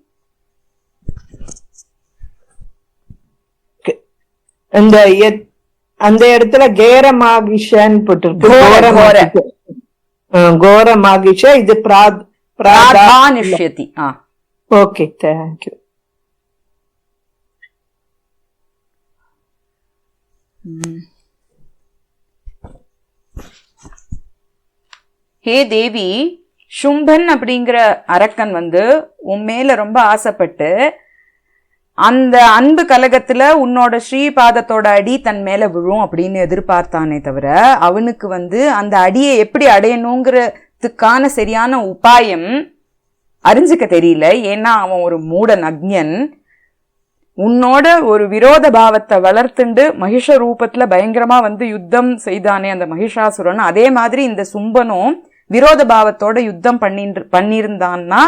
அந்த இடத்துல கேரமாகிஷன்னு போட்டு கோரமாகிஷ, இது பிராதானிஷ்யதி. Okay, thank you. ஹே தேவி, சும்பன் அப்படிங்கிற அரக்கன் வந்து உன் மேல ரொம்ப ஆசைப்பட்டு அந்த அன்பு கலகத்துல உன்னோட ஸ்ரீபாதத்தோட அடி தன் மேல விழும் அப்படின்னு எதிர்பார்த்தானே தவிர, அவனுக்கு வந்து அந்த அடியை எப்படி அடையணுங்கிறதுக்கான சரியான உபாயம் அறிஞ்சுக்க தெரியல. ஏன்னா அவன் ஒரு மூடன், அக்ஞன். உன்னோட ஒரு விரோத பாவத்தை வளர்த்துண்டு மகிஷ ரூபத்துல பயங்கரமா வந்து யுத்தம் செய்தானே அந்த மகிஷாசுரன், அதே மாதிரி இந்த சும்பனும் விரோத பாவத்தோட யுத்தம் பண்ணிருந்தான்னா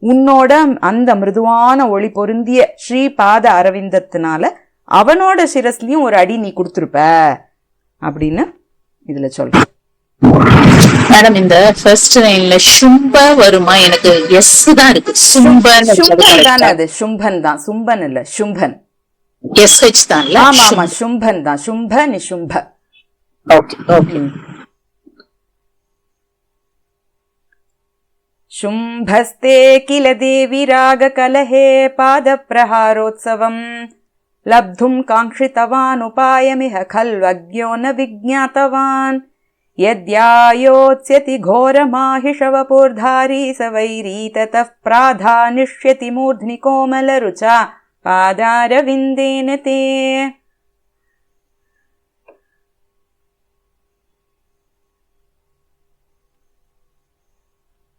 உன்னோட அந்த மிருதுவான ஒளி பொருந்திய ஸ்ரீபாத அரவிந்தத்தினால அவனோட சிரஸ்லயும் ஒரு அடி நீ கொடுத்திருப்ப அப்படின்னு இதுல சொல்ற. மேடம் இந்த ஃபர்ஸ்ட் லைன்ல சும்ப வருமா? எனக்கு எஸ் தான் இருக்கு. சும்பன் தானே, அது சும்பன் தான், சும்பன் இல்ல, சும்பன். எஸ்ஹெச் தான். ஆமா ஆமா, சும்பன் தான். சும்ப நிசும்ப. Okay okay. शुम्भस्ते किल देवी रागकलहे पादप्रहारोत्सवम् लब्धुम् काङ्क्षितवानुपायमिह खल्वज्ञो न विज्ञातवान् यद्यायोत्स्यति घोरमाहिषवपुर्धारी स वैरी ततः प्राधानिष्यति मूर्ध्नि कोमलरुचा पादारविन्देन ते.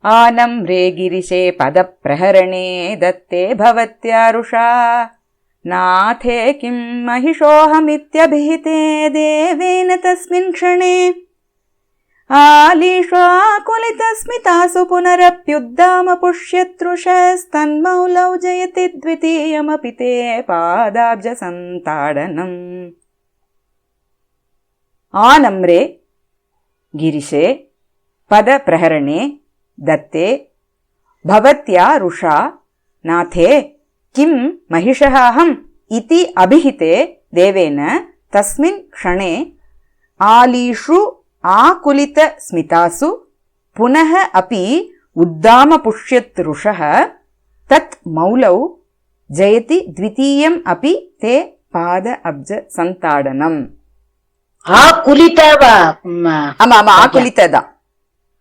आनम्रे गिरिशे पदप्रहरणे दत्ते भवत्यारुषा नाथे किं महिषोऽहमित्यभिहिते देवेन तस्मिन् क्षणे आलीशाकुलितस्मितासु पुनरप्युद्दाम पुष्यतृषस्तन्मौलौ जयति द्वितीयमपि ते पादाब्जसन्ताडनम्. आनम्रे गिरिशे पद प्रहरणे दत्ते भवत्या रुषा नाथे किं महिषः अहम् इति अभिहिते देवेन तस्मिन् क्षणे आलीषु आकुलित स्मितासु पुनः अपि उद्दाम पुष्यत् रुषः तत् मौलौ जयति द्वितीयम् अपि ते पाद अब्ज संताडनम्. ஆகுலிதவா ஆமா ஆமா ஆகுலித்ததான்.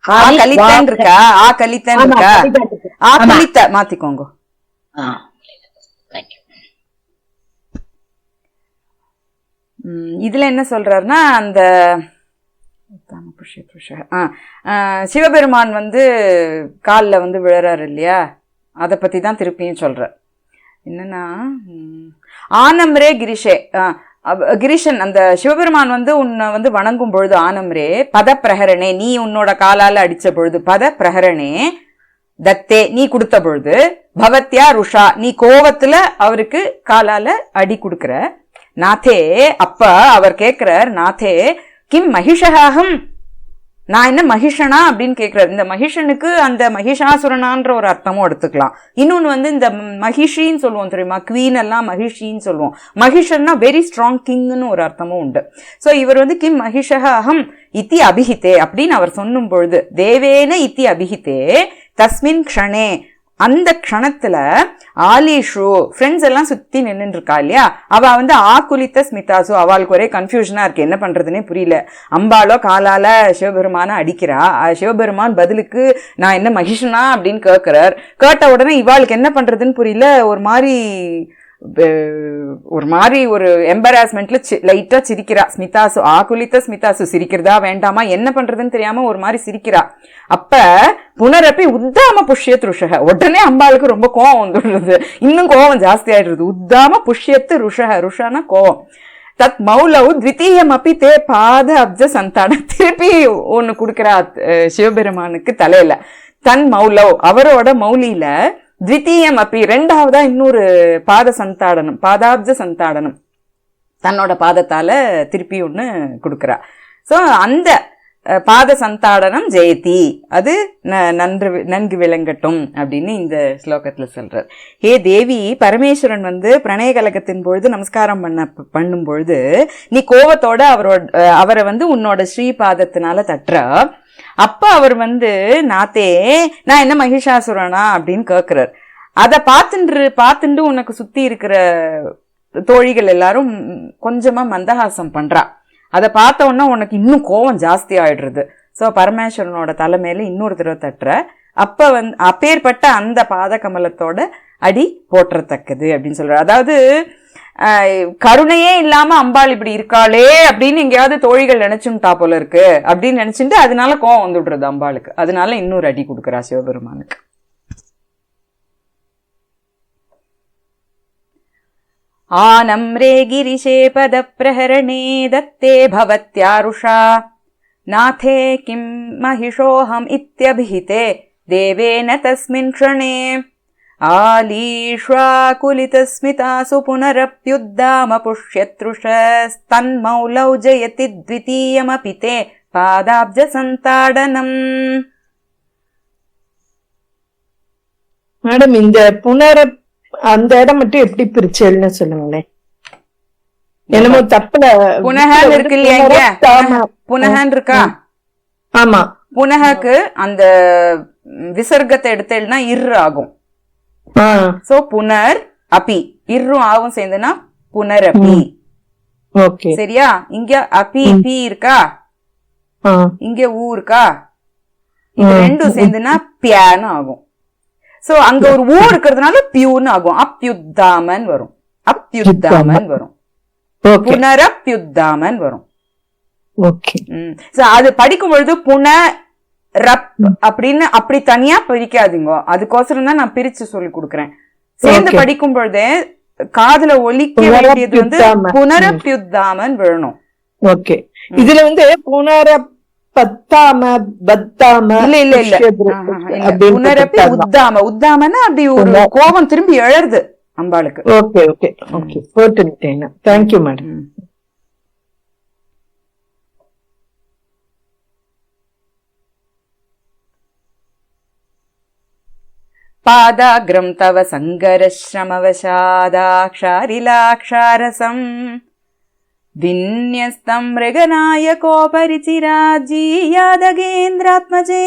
ஆகலித்தன் இருக்கா, ஆகலித்தன் இருக்கா, ஆகுலித்த மாத்திக்கோங்க. இதுல என்ன சொல்றாருன்னா, அந்த சிவபெருமான் வந்து காலில் வந்து விழறாரு இல்லையா, அதை பத்தி தான் திருப்பியும் சொல்றார். என்னன்னா, ஆனம்ரே கிரிஷே, கிரீஷன் அந்த சிவபெருமான் வந்து உன்னை வந்து வணங்கும் பொழுது, ஆனம்ரே பத பிரஹரணே, நீ உன்னோட காலால அடிச்ச பொழுது, பத பிரஹரணே தத்தே நீ கொடுத்த பொழுது, பவத்யா ருஷா நீ கோவத்துல அவருக்கு காலால அடி கொடுக்கற, நாதே அப்ப அவர் கேட்கிறார், நாதே கிம் மகிஷகாகம், நான் என்ன மகிஷனா அப்படின்னு கேட்கிறார். இந்த மகிஷனுக்கு அந்த மகிஷாசுரனான்ற ஒரு அர்த்தமும் எடுத்துக்கலாம். இன்னொன்னு வந்து இந்த மகிஷின்னு சொல்லுவோம் தெரியுமா, குவீன் எல்லாம் மகிஷின்னு சொல்லுவோம். மகிஷன்னா வெரி ஸ்ட்ராங் கிங்னு ஒரு அர்த்தமும் உண்டு. சோ இவர் வந்து கிம் மகிஷக அகம் இத்தி அபிஹிதே அப்படின்னு அவர் சொன்னும் பொழுது, தேவேன இத்தி அபிஹிதே தஸ்மின் க்ஷணே, அந்த க்ஷணத்துல ஆலிஷு ஃப்ரெண்ட்ஸ் எல்லாம் சுத்தி நின்னுட்டு இருக்கா இல்லையா, அவ வந்து ஆகுலித்த ஸ்மிதாசு, அவளுக்கு ஒரே கன்ஃபியூஷனா இருக்கு, என்ன பண்றதுன்னே புரியல. அம்பாலோ காலால சிவபெருமான அடிக்கிறா, சிவபெருமான் பதிலுக்கு நான் என்ன மகிஷனா அப்படின்னு கேட்கிறார். கேட்ட உடனே இவாளுக்கு என்ன பண்றதுன்னு புரியல, ஒரு மாதிரி ஒரு எம்பராஸ்மெண்ட்ல லைட்டா சிரிக்கிறா. ஸ்மிதாசு ஆகுலித்த ஸ்மிதாசு, சிரிக்கிறதா வேண்டாமா என்ன பண்றதுன்னு தெரியாம ஒரு மாதிரி சிரிக்கிறா. அப்ப புனரப்பி உத்தாம புஷ்யத் ருஷக, உடனே அம்பாளுக்கு ரொம்ப கோவம் வந்துடுறது, இன்னும் கோவம் ஜாஸ்தி ஆயிடுறது. உத்தாம புஷ்யத்து ருஷக, ருஷானா கோவம். தத் மௌலவு த்விதீயம் அப்பி தே பாத அப்ஜ சந்தான, திருப்பி ஒண்ணு கொடுக்கிறா சிவபெருமானுக்கு தலையில. தன் மௌலவ் அவரோட மௌலியில, த்விதீயம் அப்பி ரெண்டாவதா இன்னொரு பாத சந்தாடனம், பாதாப்ஜ சந்தாடனம், தன்னோட பாதத்தால திருப்பி ஒண்ணு கொடுக்கிறா. சோ அந்த பாத சந்தாடனம் ஜெயதி, அது நன்கு விளங்கட்டும் அப்படின்னு இந்த ஸ்லோகத்துல சொல்றார். ஹே தேவி, பரமேஸ்வரன் வந்து பிரணய கலகத்தின் பொழுது நமஸ்காரம் பண்ணும் பொழுது நீ கோவத்தோட அவரை வந்து உன்னோட ஸ்ரீபாதத்தினால தட்டுற. அப்ப அவர் வந்து நாத்தே நான் என்ன மகிஷாசுரனா அப்படின்னு கேட்கிறார். அத பார்த்துண்டு உனக்கு சுத்தி இருக்கிற தோழிகள் எல்லாரும் கொஞ்சமா மந்தஹாசம் பண்றா. அதை பார்த்த உடனே உனக்கு இன்னும் கோவம் ஜாஸ்தி ஆயிடுறது. சோ பரமேஸ்வரனோட தலைமையில இன்னொரு தடவை தட்டுற. அப்ப வந்து அப்பேற்பட்ட அந்த பாத கமலத்தோட அடி போற்றத்தக்கது அப்படின்னு சொல்ற. அதாவது கருணையே இல்லாம அம்பாள் இப்படி இருக்காளே அப்படின்னு எங்கேயாவது தோழிகள் நினைச்சுட்டா போல இருக்கு அப்படின்னு நினைச்சுட்டு அதனால கோவம் வந்துடுறது அம்பாளுக்கு. அதனால இன்னொரு அடி கொடுக்குறா சிவபெருமானுக்கு. ஆனம்ரே கிரிஷே பத பிரஹரணே தத்தே பவத்யாருஷா நாதே கிம் மகிஷோஹம் இத்யபிஹிதே தேவேன தஸ்மின் க்ஷணே ஆலீஷ்வாகுலிதஸ்மிதாசு புனரப்யுத்தாம புஷ்யத்ருஷஸ்தன்மௌலௌ ஜயதி த்விதீயமபி தே பாதாப்ஜ சந்தாடனம். மேடம், இந்த அந்த இடம் மட்டும் எப்படி பிரிச்சல்னு சொல்லுங்களேன். என்னமோ தப்புல புனகன் இருக்கு இல்லையா, புனகன் இருக்கா? ஆமா, புனகக்கு அந்த விசர்க்கத்தை எடுத்தேன்னா இர் ஆகும். சோ புனர் அபி, இர்ரும் ஆவும் சேர்ந்துனா புனரபி. சரியா? இங்க அபி பி இருக்கா, இங்க ஊ இருக்கா, இது ரெண்டும் சேர்ந்துனா பியான்னு ஆகும். சோ அங்க ஒரு ஊ இருக்கிறதுனால பியூன்னு ஆகும். அப்யுத்தாமன் வரும், அப்யுத்தாமன் வரும், புனரப்யுத்தாமன் வரும். அது படிக்கும் பொழுது புன ரப் அப்படின்னு அப்படி தனியா பிரிக்காதீங்க. அதுக்கோசரம் தான் நான் பிரிச்சு சொல்லி கொடுக்கறேன். சேர்ந்து படிக்கும் பொழுதே காதுல ஒலிக்க வேண்டியது வந்து புனரப்யுத்தாமன் வேணும். ஓகே, இதுல வந்து புனரப்பத்தாம பத்தாம இல்ல இல்ல இல்ல புனரப்பி உத்தாம, உத்தாமன்னா அப்படி ஒரு கோபம் திரும்பி எழருது அம்பாளுக்கு. ஓகே ஓகே ஓகே, போட்டுட்டேன். Thank you madam. பாதாக்ரம் தவ சங்கரஸ்ரமவசாதாக்ஷாரிலாக்ஷாரசம் விந்யஸ்தம் மிருகநாயகோபரிச்சிராஜ்ஜீயாதகேந்திராத்மஜே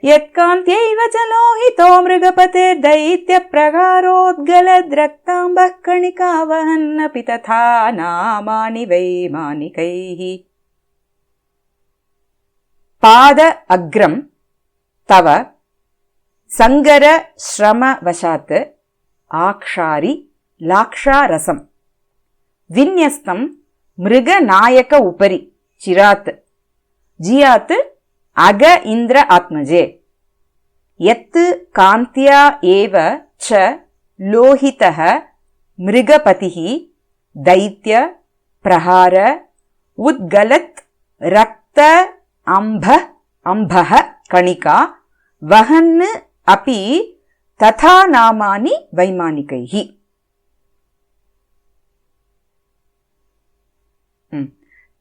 யத்காந்த்யைவ ச லோஹிதோ மிருகபதிர்दैत्यप्रகாरोद्गलद्रक्ताम्बः कणिकावहन्नपि तथा नामानि वैमानिकैः. பாத அக்ரம் தவ சங்கர ஸ்ரம வசாத் ஆக்ஷாரி லாக்ஷாரசம் விந்யஸ்தம் மிருக நாயக உபரி சிராத் ஜியாத் அக இந்திர ஆத்மஜே யத் காந்தியா ஏவ ச லோஹிதः மிருகபதிः दैत्य பிரஹார உத்கலத் ரக்த அம்பः கணிகா வஹன் அபி ததா நாமானி வைமானிகைஹ.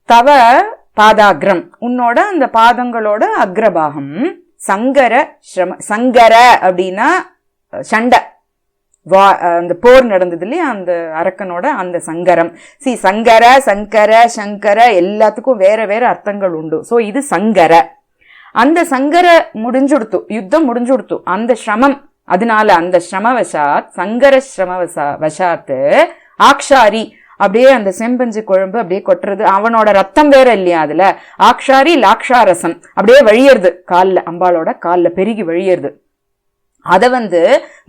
தவ பாதாக்ரம் உன்னோட அந்த பாதங்களோட அக்ரபாகம் சங்கர ஸ்ரம சங்கர அப்படின்னா சண்டை அந்த போர் நடந்தது இல்லையா அந்த அரக்கனோட அந்த சங்கரம். சங்கர சங்கர சங்கர எல்லாத்துக்கும் வேற வேற அர்த்தங்கள் உண்டு. சோ இது சங்கர. அந்த சங்கர முடிஞ்சுடுத்து, யுத்தம் முடிஞ்சுடுத்து. அந்த ஸ்ரமம் அதனால அந்த ஸ்ரமவசாத் சங்கர ஸ்ரமவசாத் ஆக்ஷாரி அப்படியே அந்த செம்பஞ்சு குழம்பு அப்படியே கொட்டுறது. அவனோட ரத்தம் வேற இல்லையா அதுல. ஆக்ஷாரி லாக்ஷாரசம் அப்படியே வழியறது கால்ல, அம்பாளோட கால்ல பெருகி வழியறது. அத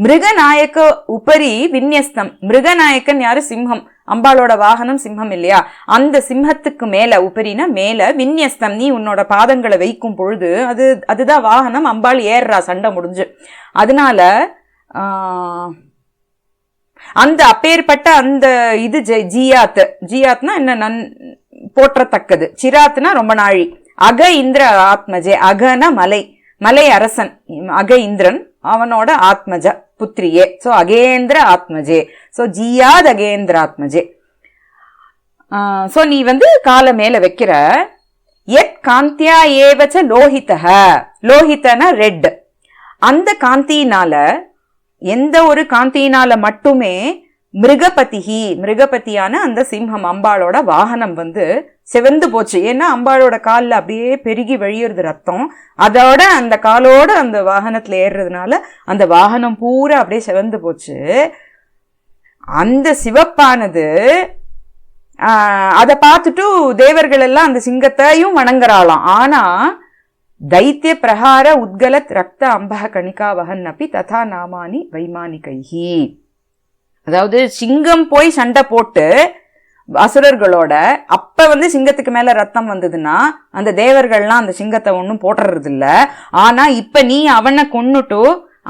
மிருகநாயக்க உபரி விந்யஸ்தம். மிருகநாயக்கன் யாரு? சிம்ஹம். அம்பாளோட வாகனம் சிம்ஹம் இல்லையா? அந்த சிம்ஹத்துக்கு மேல, உபரினா மேல, விந்யஸ்தம் நீ உன்னோட பாதங்களை வைக்கும் பொழுது அதுதான் வாகனம். அம்பாள் ஏறுறா சண்டை முடிஞ்சு. அதனால அந்த அப்பேற்பட்ட அந்த இது ஜியாத். ஜியாத்னா என்ன? போற்றத்தக்கது. சிராத்னா ரொம்ப நாழி. அக இந்திர ஆத்மஜே. அகன மலை, மலை அரசன் அக இந்திரன், அவனோட ஆத்மஜ புத்திரியே. சோ அகேந்திர ஆத்மஜே. சோ ஜியாத் அகேந்திர ஆத்மஜே. சோ நீ கால மேல வைக்கிற. எத் காந்தியா ஏவச்ச லோஹிதஹ. லோஹிதனா ரெட். அந்த காந்தியினால, எந்த ஒரு காந்தியினால மட்டுமே மிருகபதிஹி, மிருகபதியான அந்த சிம்ஹம் அம்பாளோட வாகனம் சிவந்து போச்சு. ஏன்னா அம்பாளோட கால்ல அப்படியே பெருகி வழியுறது ரத்தம். அதோட அந்த காலோட அந்த வாகனத்துல ஏறுறதுனால அந்த வாகனம் பூரா அப்படியே சிவந்து போச்சு. அந்த சிவப்பானது அதை பார்த்துட்டு தேவர்கள் எல்லாம் அந்த சிங்கத்தையும் வணங்குறாளாம். ஆனா दैत्य பிரஹார உத்கலத் ரக்த அம்பக கணிகா வஹன் அப்பி ததா நாமானி வைமானிகைஹி. அதாவது சிங்கம் போய் சண்டை போட்டு அசுரர்களோட, அப்ப சிங்கத்துக்கு மேல ரத்தம் வந்ததுன்னா அந்த தேவர்கள்லாம் அந்த சிங்கத்தை ஒன்னும் போட்டுறது இல்ல. ஆனா இப்ப நீ அவனை கொன்னுட்டு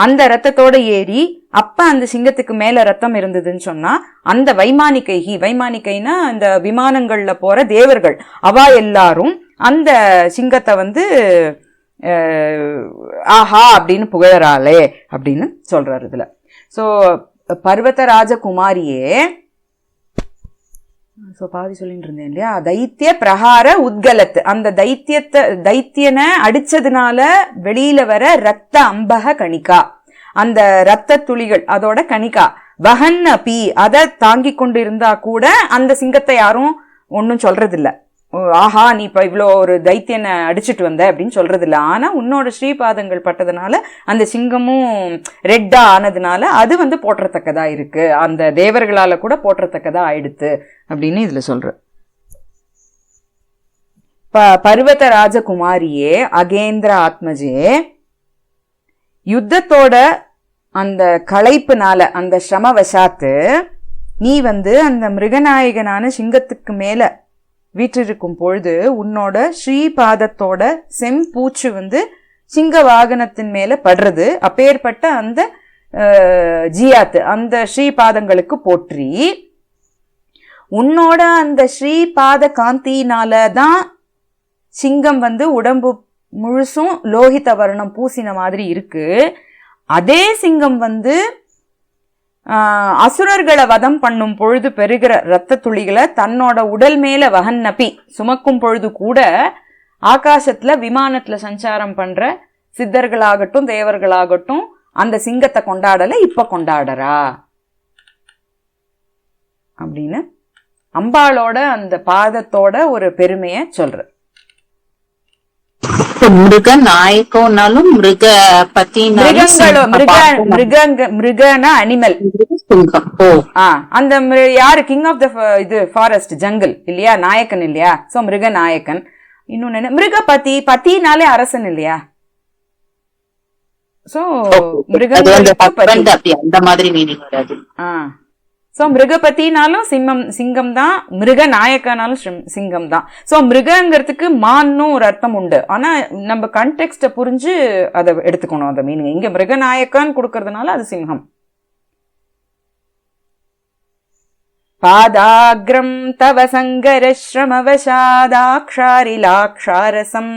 அந்த ரத்தத்தோட ஏறி அப்ப அந்த சிங்கத்துக்கு மேல ரத்தம் இருந்ததுன்னு சொன்னா அந்த வைமானிகைஹி, வைமானிகைனா இந்த விமானங்கள்ல போற தேவர்கள், அவா எல்லாரும் அந்த சிங்கத்தை ஆஹா அப்படின்னு புகழறாளே அப்படின்னு சொல்றாரு இதுல. சோ பர்வத ராஜகுமாரியே, பாதி சொல்லிட்டு இருந்தேன் இல்லையா, தைத்திய பிரஹார உத்கலத்து, அந்த தைத்தியனை அடிச்சதுனால வெளியில வர ரத்த அம்பக கணிகா, அந்த ரத்த துளிகள் அதோட கணிகா வஹன் அப்பி, அதை தாங்கி கொண்டு இருந்தா கூட அந்த சிங்கத்தை யாரும் ஒன்னும் சொல்றது இல்ல. ஆஹா நீ இப்ப இவ்வளோ ஒரு தைத்தியனை அடிச்சுட்டு வந்த அப்படின்னு சொல்றது இல்ல. ஆனா உன்னோட ஸ்ரீபாதங்கள் பட்டதுனால அந்த சிங்கமும் ரெட்டா ஆனதுனால அது போற்றத்தக்கதா இருக்கு, அந்த தேவர்களால கூட போற்றத்தக்கதா ஆயிடுத்து அப்படின்னு இதுல சொல்ற. பர்வத ராஜகுமாரியே அகேந்திர ஆத்மஜே, யுத்தத்தோட அந்த களைப்புனால, அந்த ஸ்ரமவசாத்து நீ அந்த மிருகநாயகனான சிங்கத்துக்கு மேல வீற்றிருக்கும் பொழுது உன்னோட ஸ்ரீபாதத்தோட செம்பூச்சு சிங்க வாகனத்தின் மேல படுறது. அப்பேற்பட்ட அந்த ஜியாத், அந்த ஸ்ரீபாதங்களுக்கு போற்றி. உன்னோட அந்த ஸ்ரீபாத காந்தியினாலதான் சிங்கம் உடம்பு முழுசும் லோகித வர்ணம் பூசின மாதிரி இருக்கு. அதே சிங்கம் அசுரர்களை வதம் பண்ணும் பொழுது பெறுகிற ரத்த துளிகளை தன்னோட உடல் மேல வஹன் நபி சுமக்கும் பொழுது கூட ஆகாசத்துல விமானத்துல சஞ்சாரம் பண்ற சித்தர்களாகட்டும் தேவர்களாகட்டும் அந்த சிங்கத்தை கொண்டாடல, இப்ப கொண்டாடறா அப்படின்னு அம்பாளோட அந்த பாதத்தோட ஒரு பெருமைய சொல்ற. மிருக நாயக்கம்னாலும் மிருக மிருகனா அனிமல். அந்த யாரு கிங் ஆஃப் த இது ஃபாரஸ்ட் ஜங்கிள் இல்லையா, நாயக்கன் இல்லையா. சோ மிருக நாயக்கன். இன்னொன்னு மிருகபதி, பத்தினாலே அரசன் இல்லையா. சோ அந்த மாதிரி மீனிங் வராது. சோ மிருகபத்தினாலும் சிங்கம் தான், மிருக நாயக்கனாலும் சிங்கம் தான். சோ மிருகங்கிறதுக்கு மான்னும் ஒரு அர்த்தம் உண்டு. ஆனா நம்ம கண்டெக்ஸ்ட புரிஞ்சு அதை எடுத்துக்கணும் அந்த மீனிங். இங்க மிருக நாயக்கன் கொடுக்கறதுனால அது சிங்கம். பாதாக்ரம் தவ சங்கர ஸ்ரமவசாதாக்ஷாரிலாக்ஷாரசம்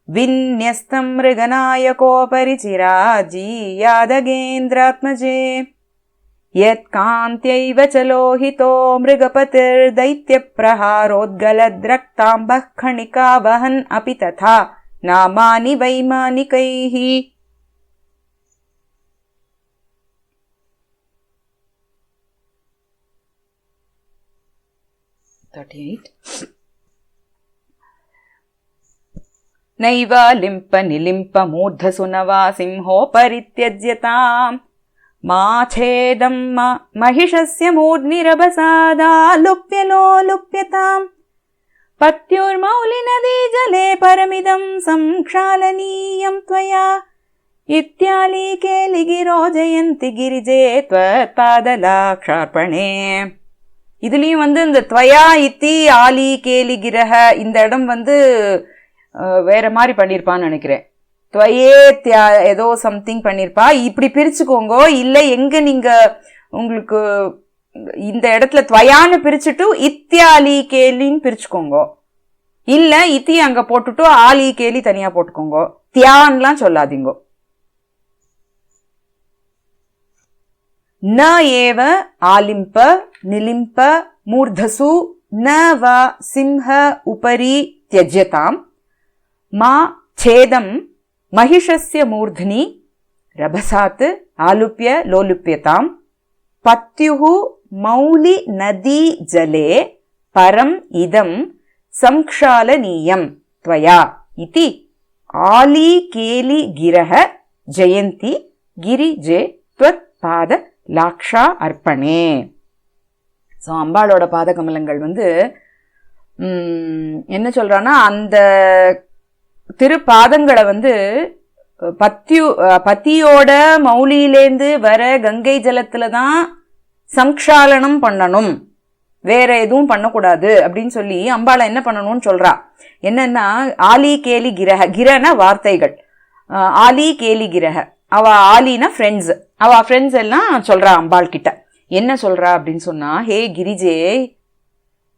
விந்யஸ்தம் மிருகநாயகோபரி சிராஜீயாதகேந்திராத்மஜே यत्कान्त्यैव च लोहितो मृगपतिर्दैत्यप्रहारोद्गलद्रक्ताम्बः खणिका वहन् अपि तथा नामानि वैमानिकैः. नैव लिम्प निलिम्प मूर्धसुनवा सिंहो परित्यज्यताम् माछेदं महिषस्य मूर्ध्निरभसादालुप्य लोलुप्यताम् पत्युर्मौलिनदी जले परमिदं संक्षालनीयं त्वया इत्यालीकेलिगिरो जयन्ति गिरिजे त्वत्पादलाक्षार्पणे. இதுலயும் இந்த त्वया इति आली केलि गिरह இந்த இடம் வேற மாதிரி பண்ணிருப்பான்னு நினைக்கிறேன். துவயே ஏதோ சம்திங் பண்ணிருப்பா. இப்படி பிரிச்சுக்கோங்க. இல்ல எங்க நீங்க உங்களுக்கு இந்த இடத்துல துவயான்னு பிரிச்சுட்டு இத்தியாலி கேலின்னு பிரிச்சுக்கோங்க. இல்ல இத்தி அங்க போட்டுட்டு ஆலி கேலி தனியா போட்டுக்கோங்க. தியான்லாம் சொல்லாதீங்க. ந ஏவ ஆலிம்ப நிலிம்ப மூர்தசு ந வ சிம்ஹ உபரி தியஜ்யதாம் மா சேதம் महिषस्य मूर्ध्नि रभसात् आलुप्य लोलुप्यताम् पत्युः मौलि नदी जले परम् इदं संक्षालनीयं त्वया इति आली केलि गिरह जयन्ति गिरिजे त्वत्पाद लाक्षा अर्पणे. சோ அம்பாளோட பாத கமலங்கள் என்ன சொல்றான்னா, அந்த திருப்பாதங்களை பத்தியோட மௌலியிலேந்து வர கங்கை ஜலத்துலதான் சங்ஷாலனம் பண்ணணும், வேற எதுவும் பண்ணக்கூடாது அப்படின்னு சொல்லி அம்பாளை என்ன பண்ணணும்னு சொல்றா. என்னன்னா ஆலி கேலி கிரக, கிரன வார்த்தைகள், ஆலி கேலி கிரக. அவ ஆலினா ஃப்ரெண்ட்ஸ், அவ ஃப்ரெண்ட்ஸ் எல்லாம் சொல்றா அம்பாள் கிட்ட. என்ன சொல்றா அப்படின்னு சொன்னா, ஹே கிரிஜே,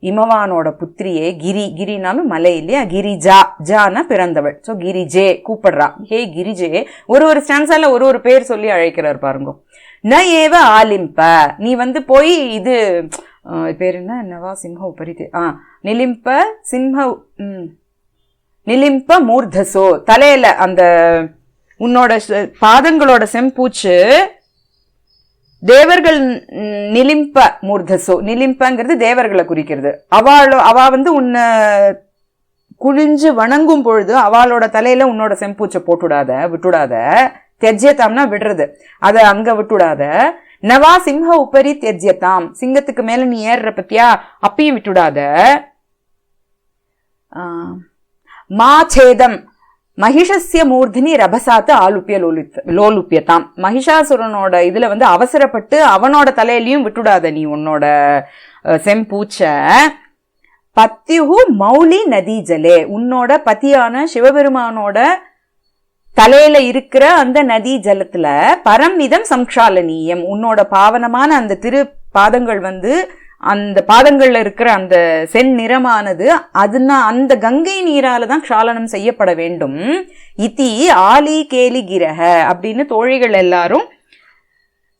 இமவானோட புத்திரியே, கிரினாலும் மலை இல்லையா, கிரிஜா, ஜானா பிறந்தவள். சோ கிரிஜே கூப்பிடுறா. ஹே கிரிஜே, ஒரு ஸ்டான்ஸால ஒரு பேர் சொல்லி அழைக்கிறார் பாருங்க. ந ஏவ ஆலிம்ப, நீ போய் இது பேர் என்னவா, சிம்ஹ உபரிதி, நிலிம்ப சிம்ஹ நிலிம்ப மூர்தசோ, தலையில அந்த உன்னோட பாதங்களோட செம்பூச்சு தேவர்கள் நிலிம்ப மூர்தசோ, நிலிம்பங்கிறது தேவர்களை குறிக்கிறது. அவ உன்னை குளிஞ்சு வணங்கும் பொழுது அவளோட தலையில உன்னோட செம்பூச்சை விட்டுடாத. தியஜ்யதாம்னா விடுறது, அத அங்க விட்டுடாத. நவா சிம்ஹ உபரி தியஜ்யதாம், சிங்கத்துக்கு மேல நீ ஏறுற பத்தியா, அப்பயும் விட்டுடாத. மாச்சேதம் மகிஷஸ்ய மூர்த்தினி ரபசாத்து ஆலுப்பிய லோலுப்பியதாம், மகிஷாசுரனோட இதுல அவசரப்பட்டு அவனோட தலையிலையும் விட்டுடாத நீ உன்னோட செம்பூச்ச. பத்யுஹு மௌலி நதி ஜலே, உன்னோட பத்தியான சிவபெருமானோட தலையில இருக்கிற அந்த நதி ஜலத்துல பரமிதம் சம்ஷாலனீயம், உன்னோட பாவனமான அந்த திரு பாதங்கள் அந்த பாதங்கள்ல இருக்கிற அந்த செந்நிறமானது அந்த கங்கை நீராலதான் க்ஷாலனம் செய்யப்பட வேண்டும். இதி ஆலி கேலி கிரக அப்படின்னு தோழிகள் எல்லாரும்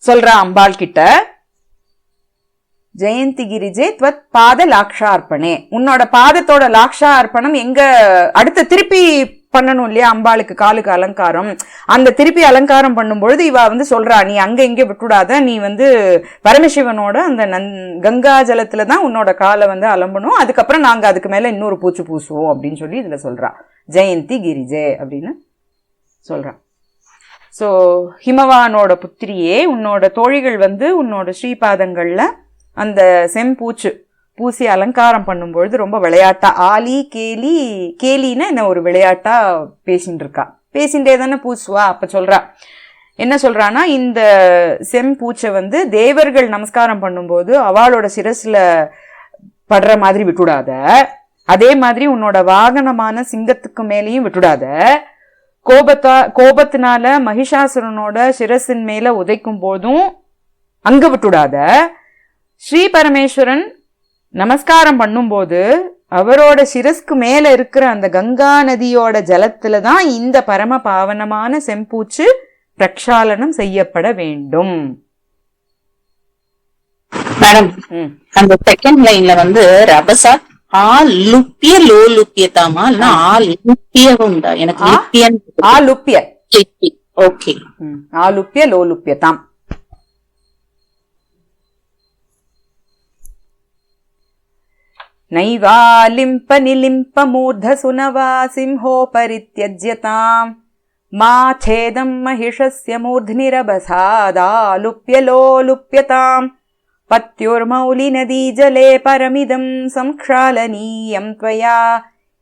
சொல்றா அம்பாள் கிட்ட. ஜெயந்தி கிரிஜே துவத் பாத லாக்ஷா அர்ப்பணே, உன்னோட பாதத்தோட லாக்ஷா அர்ப்பணம் எங்க அடுத்த திருப்பி பண்ணணும் இல்லையா அம்பாளுக்கு காலுக்கு அலங்காரம். அந்த திருப்பி அலங்காரம் பண்ணும்பொழுது இவ வந்து சொல்றா, நீ அங்க இங்க விட்டுடாத, நீ வந்து பரமசிவனோட அந்த கங்கா ஜலத்துலதான் உன்னோட காலை வந்து அலம்பணும், அதுக்கப்புறம் நாங்க அதுக்கு மேல இன்னொரு பூச்சி பூசுவோம் அப்படின்னு சொல்லி இதுல சொல்றா. ஜெயந்தி கிரிஜே அப்படின்னு சொல்றா. சோ ஹிமவானோட புத்திரியே, உன்னோட தோழிகள் வந்து உன்னோட ஸ்ரீபாதங்கள்ல அந்த செம்பூச்சு பூசி அலங்காரம் பண்ணும்பொழுது ரொம்ப விளையாட்டா ஆலி கேலி, கேலின்னு என்ன ஒரு விளையாட்டா பேசிட்டு இருக்கா. பேசிட்டே தானே பூசுவா. அப்ப சொல்றா, என்ன சொல்றான்னா, இந்த செம்பூச்சை வந்து தேவர்கள் நமஸ்காரம் பண்ணும்போது அவளோட சிரஸ்ல படுற மாதிரி விட்டுடாத, அதே மாதிரி உன்னோட வாகனமான சிங்கத்துக்கு மேலேயும் விட்டுடாத, கோபத்தினால மகிஷாசுரனோட சிரசின் மேல உதைக்கும் போதும் அங்க விட்டுடாத, ஸ்ரீ பரமேஸ்வரன் நமஸ்காரம் பண்ணும்போது அவரோட சிரஸ்க்கு மேல இருக்கிற அந்த கங்கா நதியோட ஜலத்துலதான் இந்த பரம பாவனமான செம்பூச்சு பிரக்ஷாலனம் செய்யப்பட வேண்டும். மேடம், அந்த செகண்ட் லைன்ல வந்து ரபசா லுப்பிய லோ லுப்பியதாமா இல்ல லுப்பியம் உண்டா? எனக்கு லுப்பிய ஓகே, லுப்பிய லோ லுப்பியதாம். நைவாலிம்ப நிலிம்ப மூர்த சுனவா சிம்ஹோ பரித்யஜ்யதாம் மா சேதம் மஹிஷஸ்ய மூர்த்னிரபசாதாலுப்ய லோலுப்யதாம் பத்யோர்மௌலி நதி ஜலே பரமிதம் சம்க்ஷாலனீயம் த்வயா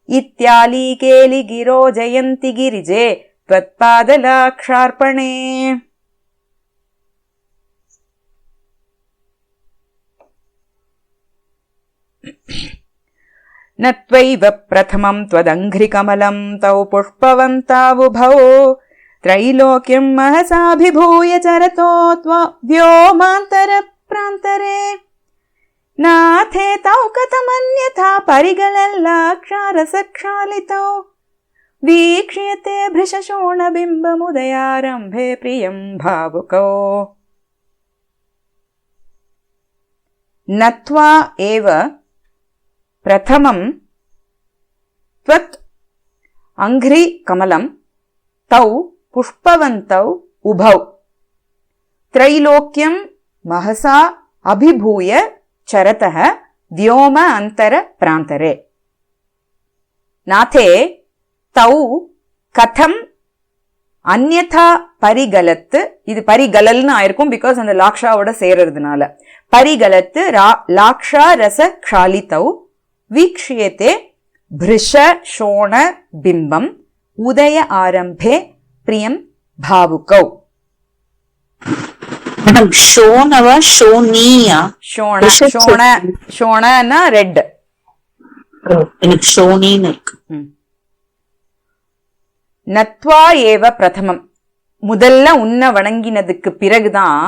இத்யாலி கேலி கிரோ ஜயந்தி கிரிஜே த்வத்பாதலாக்ஷார்ப்பணே. நத்வைவ பிரதமம் த்வதங்கிரிகமலம் தௌ புஷ்பவந்தாவுபௌ த்ரைலோக்யம் மஹசாபிபூய சரதோ வ்யோமாந்தர பிராந்தரே நாதே தௌ கதமன்யதா பரிகலல்லாக்ஷாரசக்ஷாலிதௌ வீக்ஷ்யதே பிருஷசோணபிம்பமுதயாரம்பே பிரியம் பாவுகோ. நத்வா ஏவ பிரதமம் த்வத் அங்க்ரி கமலம் தௌ புஷ்பவந்தௌ உபௌ த்ரைலோக்யம் மஹசா அபிபூய சரதः व्योम अंतर प्रान्तरे. नाथे तौ कथम अन्यथा परिगलत्, இது பரிகலல்னு ஆயிருக்கும் பிகாஸ் அந்த லாக்ஷாவோட சேர்றதுனால, பரிகலத்து லாக்ஷா ரச க்ஷாலிதௌ வீக்ஷ்யதே பிருஷ சோண பிம்பம் உதய ஆரம்பே பிரியம் பாவுகௌ. ஷோனவா ஷோனியா? ஷோண ஷோண ஷோணனா ரெட், எனக்கு ஷோனின்னு இருக்கு. நத்வா ஏவ பிரதமம், முதல்ல உன்னை வணங்கினதுக்கு பிறகுதான்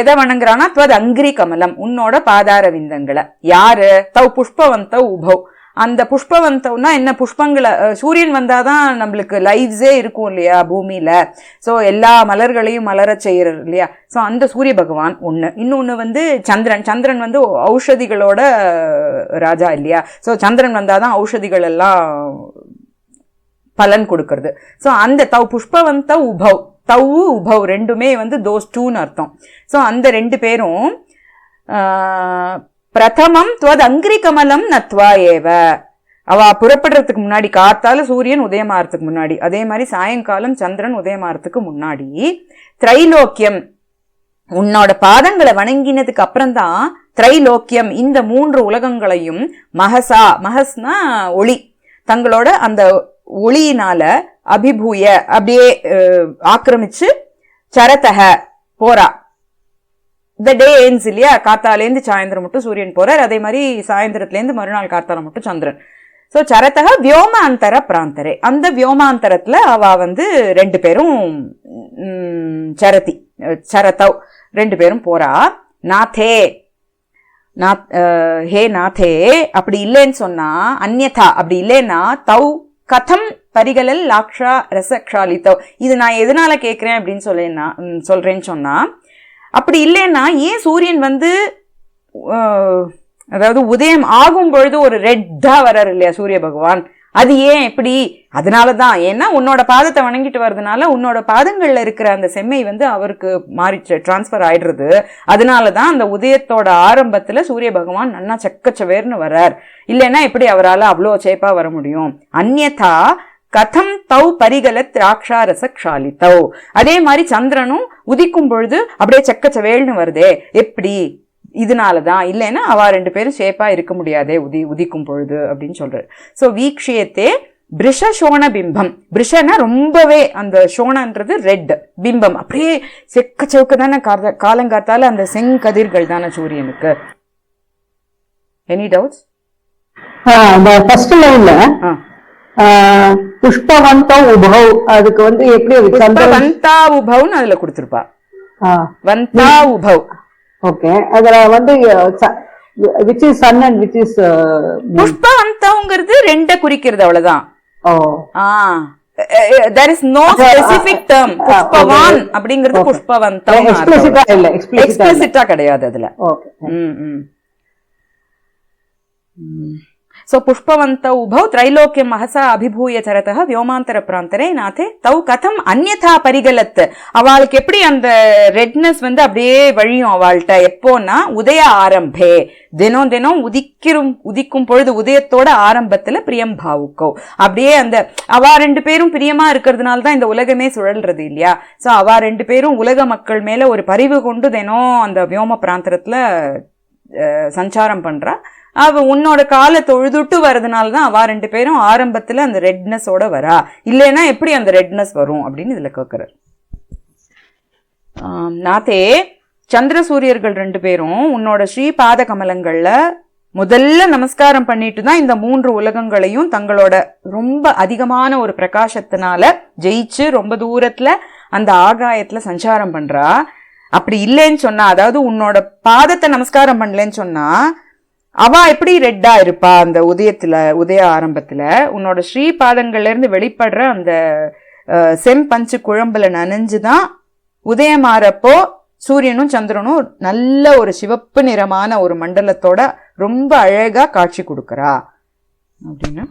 எதை வணங்குறானா, துவத் அங்கிரி கமலம், உன்னோட பாதார விந்தங்களை. யாரு? தௌ புஷ்பவந்த உபௌ. அந்த புஷ்பவந்தம்னா என்ன? புஷ்பங்களை, சூரியன் வந்தாதான் நம்மளுக்கு லைவ்ஸே இருக்கும் இல்லையா பூமியில. சோ எல்லா மலர்களையும் மலர செய்யறது இல்லையா. சோ அந்த சூரிய பகவான் ஒண்ணு. இன்னொன்னு வந்து சந்திரன். சந்திரன் வந்து ஔஷதிகளோட ராஜா இல்லையா. சோ சந்திரன் வந்தாதான் ஔஷதிகள் எல்லாம் பலன் கொடுக்கறது. சோ அந்த தௌ புஷ்பவந்த உபௌ, தௌ உபௌ ரெண்டுமே வந்து தோஸ் டூன்னு அர்த்தம். சோ அந்த ரெண்டு பேரும் பிரதமம் துவத் அங்கிரி கமலம் நத்வா ஏவ, அவ புறப்படுறதுக்கு முன்னாடி, காத்தால சூரியன் உதயமாறதுக்கு முன்னாடி, அதே மாதிரி சாயங்காலம் சந்திரன் உதயமாறதுக்கு முன்னாடி, திரைலோக்கியம் உன்னோட பாதங்களை வணங்கினதுக்கு அப்புறம்தான் திரைலோக்கியம் இந்த மூன்று உலகங்களையும் மகசா, மகஸ்னா ஒளி, தங்களோட அந்த ஒளியினால அபிபூய அப்படியே ஆக்கிரமிச்சு சரதக போரா. த டே எண்ட்ஸ் இல்லையா, காத்தாலேருந்து சாயந்தரம் மட்டும் சூரியன் போறார், அதே மாதிரி சாயந்தரத்துலேருந்து மறுநாள் காத்தால மட்டும் சந்திரன். சோ சரதக வியோமாந்தர பிராந்தரே, அந்த வியோமாந்தரத்துல அவ வந்து ரெண்டு பேரும் சரதவ் ரெண்டு பேரும் போறா. நாதே ஹே நாதே, அப்படி இல்லைன்னு சொன்னா, அந்யதா அப்படி இல்லைன்னா, தௌ கதம் பரிகலல் லாக்ஷா ரசக்ஷாலிதவ். இது நான் எதனால கேட்கிறேன் அப்படின்னு சொல்றேன்னு சொன்னா, அப்படி இல்லைன்னா ஏன் சூரியன் வந்து அதாவது உதயம் ஆகும் பொழுது ஒரு ரெட்டா வர்றாரு இல்லையா சூரிய பகவான், அது ஏன் எப்படி? அதனாலதான், ஏன்னா உன்னோட பாதத்தை வணங்கிட்டு வர்றதுனால உன்னோட பாதங்கள்ல இருக்கிற அந்த செம்மை வந்து அவருக்கு மாறிச்சு, டிரான்ஸ்பர் ஆயிடுறது. அதனாலதான் அந்த உதயத்தோட ஆரம்பத்துல சூரிய பகவான் நன்னா செக்கச்சவேர்னு வர்றார். இல்லைன்னா எப்படி அவரால் அவ்வளோ சேப்பா வர முடியும்? அந்யதா கதம் தௌ பரிகலத் திராட்சாரச க்ஷாலிதௌ. அதே மாதிரி சந்திரனும் உதிக்கும் பொழுது அப்படியே செக்கச்சவேல்னு வருதே, எப்படி? இதனாலதான், இல்லைன்னா அவ 2 பேரும் ஷேப்பா இருக்க முடியாதே உதிக்கும் பொழுது அப்படின்னு சொல்றாரு. சோ வீக்ஷியத்தே பிரிஷ சோண பிம்பம். பிரிஷனா ரொம்பவே, அந்த சோணன்றது ரெட், பிம்பம் அப்படியே செக்க சவுக்க தானே காலங்காத்தால அந்த செங்கதிர்கள் தானே சூரியனுக்கு. Any doubts? ஃபர்ஸ்ட் லைன்ல புஷ்பவந்தா உபௌ, அதுக்கு வந்து எப்படி புஷ்பவந்தா உபௌன்னு அதுல கொடுத்திருப்பா. வந்தா உபௌ. ஓகே, அதுல வந்து which is sun and which is புஷ்பவந்தங்கிறது 2 குறிக்கிறது, அவ்வளவுதான். there is no specific term. புஷ்பவான் அப்படிங்கிறது புஷ்பவந்தம் எக்ஸ்பிளிசிட்டா கிடையாது அதுல. சோ புஷ்பவந்த உபௌ த்ரைலோக்கியம் மகசா அபிபூய சரதः व्योमांतर प्रांतरे नाथे तौ कथम अन्यथा परिगलत्. அவளுக்கு எப்படி அந்த ரெட்னஸ் வந்து அப்படியே வழியும் அவள்கிட்ட எப்போன்னா உதய ஆரம்பே, தினம் தினம் உதிக்கும் பொழுது உதயத்தோட ஆரம்பத்துல பிரியம் பாவுக்கோ, அப்படியே அந்த அவ 2 பேரும் பிரியமா இருக்கிறதுனால தான் இந்த உலகமே சுழல்றது இல்லையா. சோ அவ 2 பேரும் உலக மக்கள் மேல ஒரு பரிவு கொண்டு தினம் அந்த வியோம பிராந்தரத்துல சஞ்சாரம் பண்றா. அவ உன்னோட காலை தொழுதுட்டு வர்றதுனாலதான் அவ 2 பேரும் ஆரம்பத்துல அந்த ரெட்னஸோட வரா. இல்லைன்னா எப்படி அந்த ரெட்னஸ் வரும் அப்படின்னு இதுல கேக்குறாரு. நாத்தே சந்திர சூரியர்கள் 2 பேரும் உன்னோட ஸ்ரீபாத கமலங்கள்ல முதல்ல நமஸ்காரம் பண்ணிட்டு தான் இந்த 3 உலகங்களையும் தங்களோட ரொம்ப அதிகமான ஒரு பிரகாசத்தினால ஜெயிச்சு ரொம்ப தூரத்துல அந்த ஆகாயத்துல சஞ்சாரம் பண்றா. அப்படி இல்லைன்னு சொன்னா, அதாவது உன்னோட பாதத்தை நமஸ்காரம் பண்ணலன்னு சொன்னா அவ எப்படி ரெட்டா இருப்பா அந்த உதய ஆரம்பத்துல? உன்னோட ஸ்ரீபாதங்கள்ல இருந்து வெளிப்படுற அந்த செம்பஞ்சு குழம்புல நனைஞ்சுதான் உதயமாறப்போ சூரியனும் சந்திரனும் நல்ல ஒரு சிவப்பு நிறமான ஒரு மண்டலத்தோட ரொம்ப அழகா காட்சி கொடுக்கறா அப்படின்னு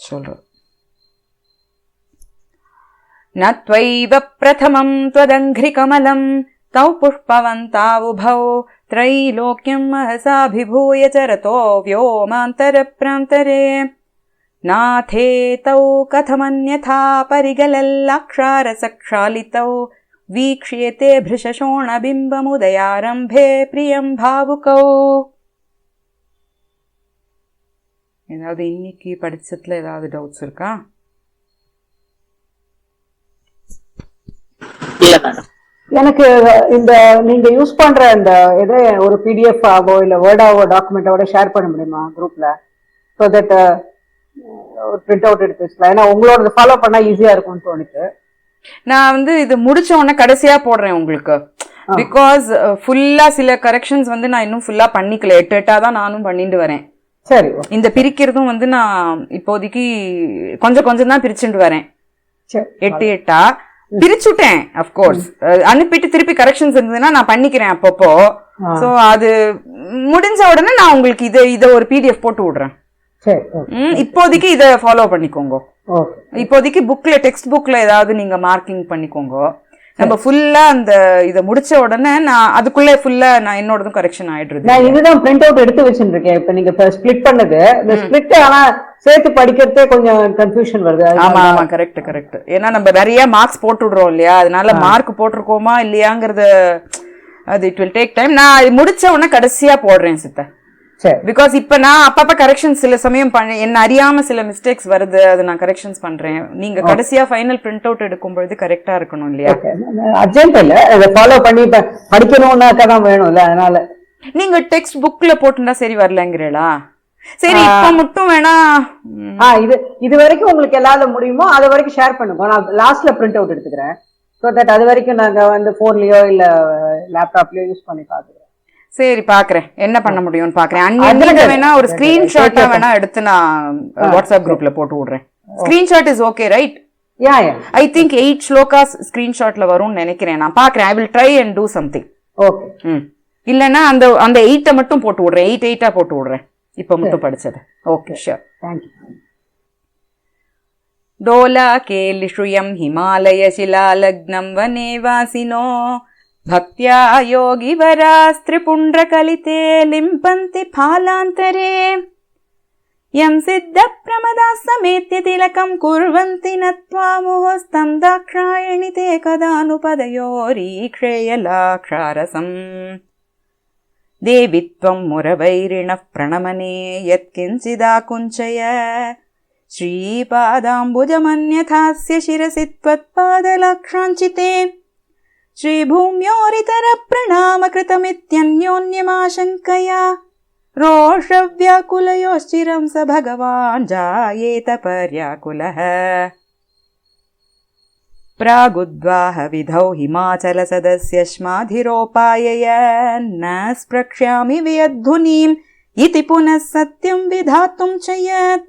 சொல்ற. நத்வைவ பிரதமம் த்வதங்க்ரி கமலம் தௌ புஷ்பவந்தா உபௌ त्रैलोक्यं महसाभिभूय चरतो व्योमांतर प्रांतरे नाथे तौ कथमन्यथा परिगलल्लाक्षारसक्षालितौ वीक्ष्येते भृशशोणबिम्बमुदयारम्भे प्रियं भावुकौ. ஏதாவது இன்னைக்கு படிச்சதுல ஏதாவது டவுட்ஸ் இருக்கா? இல்ல மேடம். எனக்கு இந்த நீங்க யூஸ் பண்ற இந்த ஏதோ ஒரு பிடிஎஃப் ஆவோ இல்ல வேர்டாவோ டாக்குமெண்டாவோட ஷேர் பண்ண முடியுமா குரூப்ல? சோ தட் ஒரு பிரிண்ட் அவுட் எடுத்து வச்சுக்கலாம். ஏன்னா உங்களோட ஃபாலோ பண்ணா ஈஸியா இருக்கும்னு தோணுச்சு. நான் வந்து இது முடிச்ச உடனே கடைசியா போடுறேன் உங்களுக்கு. பிகாஸ் ஃபுல்லா சில கரெக்ஷன்ஸ் வந்து நான் இன்னும் ஃபுல்லா பண்ணிக்கல. 8 தான் நானும் பண்ணிட்டு வரேன். சரி, இந்த பிரிக்கிறதும் வந்து நான் இப்போதைக்கு கொஞ்சம் தான் பிரிச்சுட்டு வரேன். 8 பிரிச்சுட்டேன். அப்கோர்ஸ் அனுப்பிட்டு திருப்பி கரெக்ஷன்ஸ் இருந்ததுன்னா நான் பண்ணிக்கிறேன் அப்பப்போ. சோ அது முடிஞ்ச உடனே நான் உங்களுக்கு இத ஒரு PDF போட்டு விடுறேன். இப்போதைக்கு இத ஃபாலோ பண்ணிக்கோங்க. இப்போதைக்கு புக்ல டெக்ஸ்ட் புக்ல ஏதாவது நீங்க மார்க்கிங் பண்ணிக்கோங்க. நம்ம ஃபுல்லா அந்த இத முடிச்ச உடனே நான் அதுக்குள்ள ஃபுல்லா நான் என்னோடதும் கரெக்ஷன் ஆயிடுது. நான் இதுதான் பிரிண்ட் அவுட் எடுத்து வச்சிருக்கேன். இப்ப நீங்க ஸ்ப்ளிட் பண்ணது இந்த ஸ்ப்ளிட் ஆனா சேர்த்து படிக்கிறதே கொஞ்சம் கன்ஃபியூஷன் வருது. ஆமா கரெக்ட். ஏன்னா நம்ம நிறைய மார்க்ஸ் போட்டு விடுறோம் இல்லையா, அதனால மார்க் போட்டிருக்கோமா இல்லையாங்கிறது அது இட் வில் டேக் டைம். நான் முடிச்ச உடனே கடைசியா போடுறேன் சித்த. பிகாஸ் இப்ப நான் அப்பப்ப கரெக்ஷன் சில சமயம் என்ன அறியாம சில மிஸ்டேக்ஸ் வருது, அது நான் கரெக்ஷன்ஸ் பண்றேன். நீங்க கடைசியா ஃபைனல் பிரிண்ட் அவுட் எடுக்கும் பொழுது கரெக்டா இருக்கணும் இல்லையா? அர்ஜென்ட் இல்ல, இத ஃபாலோ பண்ணி படிக்கணும்னாக்க தான் வேணும்ல, அதனால நீங்க டெக்ஸ்ட் புக்ல போட்டுண்டா சரி வரலங்கிறீங்களா? சரி இப்ப மட்டும் வேணா இது வரைக்கும் உங்களுக்கு எல்லால முடியுமோ அது வரைக்கும் ஷேர் பண்ணுங்க. நான் லாஸ்ட்ல பிரிண்ட் அவுட் எடுத்துக்கிறேன். சோ தட் அது வரைக்கும் நாங்க வந்து போன்லயோ இல்ல லேப்டாப்லயோ யூஸ் பண்ணி பாத்துக்கிறேன். சரி பாக்குறேன் என்ன பண்ண முடியும்னு பாக்குறேன். அன்னைக்கு வேணா ஒரு ஸ்கிரீன்ஷாட்டா வேணா எடுத்து நான் வாட்ஸ்அப் குரூப்ல போட்டு விடுறேன். Screenshot is okay right? I think 8 slokas ஸ்கிரீன்ஷாட்ல வரும்னு நினைக்கிறேன். நான் பாக்குறேன். I will try and do something. Okay. இல்லன்னா அந்த 8 மட்டும் போட்டு விடுறேன். 8 போட்டு விடுறேன் இப்ப மட்டும் படிச்சது. Okay sure. தேங்க்யூ. डोलाकेलिषु यं हिमालयशिलालग्नं वने वासिनो भक्त्या योगिवरास्त्रिपुण्ड्रकलिते लिम्पन्ति फालान्तरे यं सिद्धप्रमदाः समेत्य तिलकं कुर्वन्ति नत्वा मुहुस्तं दाक्षायणि ते कदानुपदयोरीक्षेयलाक्षारसम् देवि त्वं मुरवैरिणः प्रणमने यत्किञ्चिदाकुञ्चय श्रीपादाम्बुजमन्यथास्य शिरसि त्वत्पादलाक्षाञ्चिते श्रीभूम्योरितरप्रणामकृतमित्यन्योन्यमाशङ्कया रोषव्याकुलयोश्चिरं स भगवान् जायेत पर्याकुलः प्रागुद्वाहविधौ हिमाचलसदस्यश्माधिरोपाययन् न स्प्रक्ष्यामि वियद्धुनीम् इति पुनः सत्यं विधातुं च यत्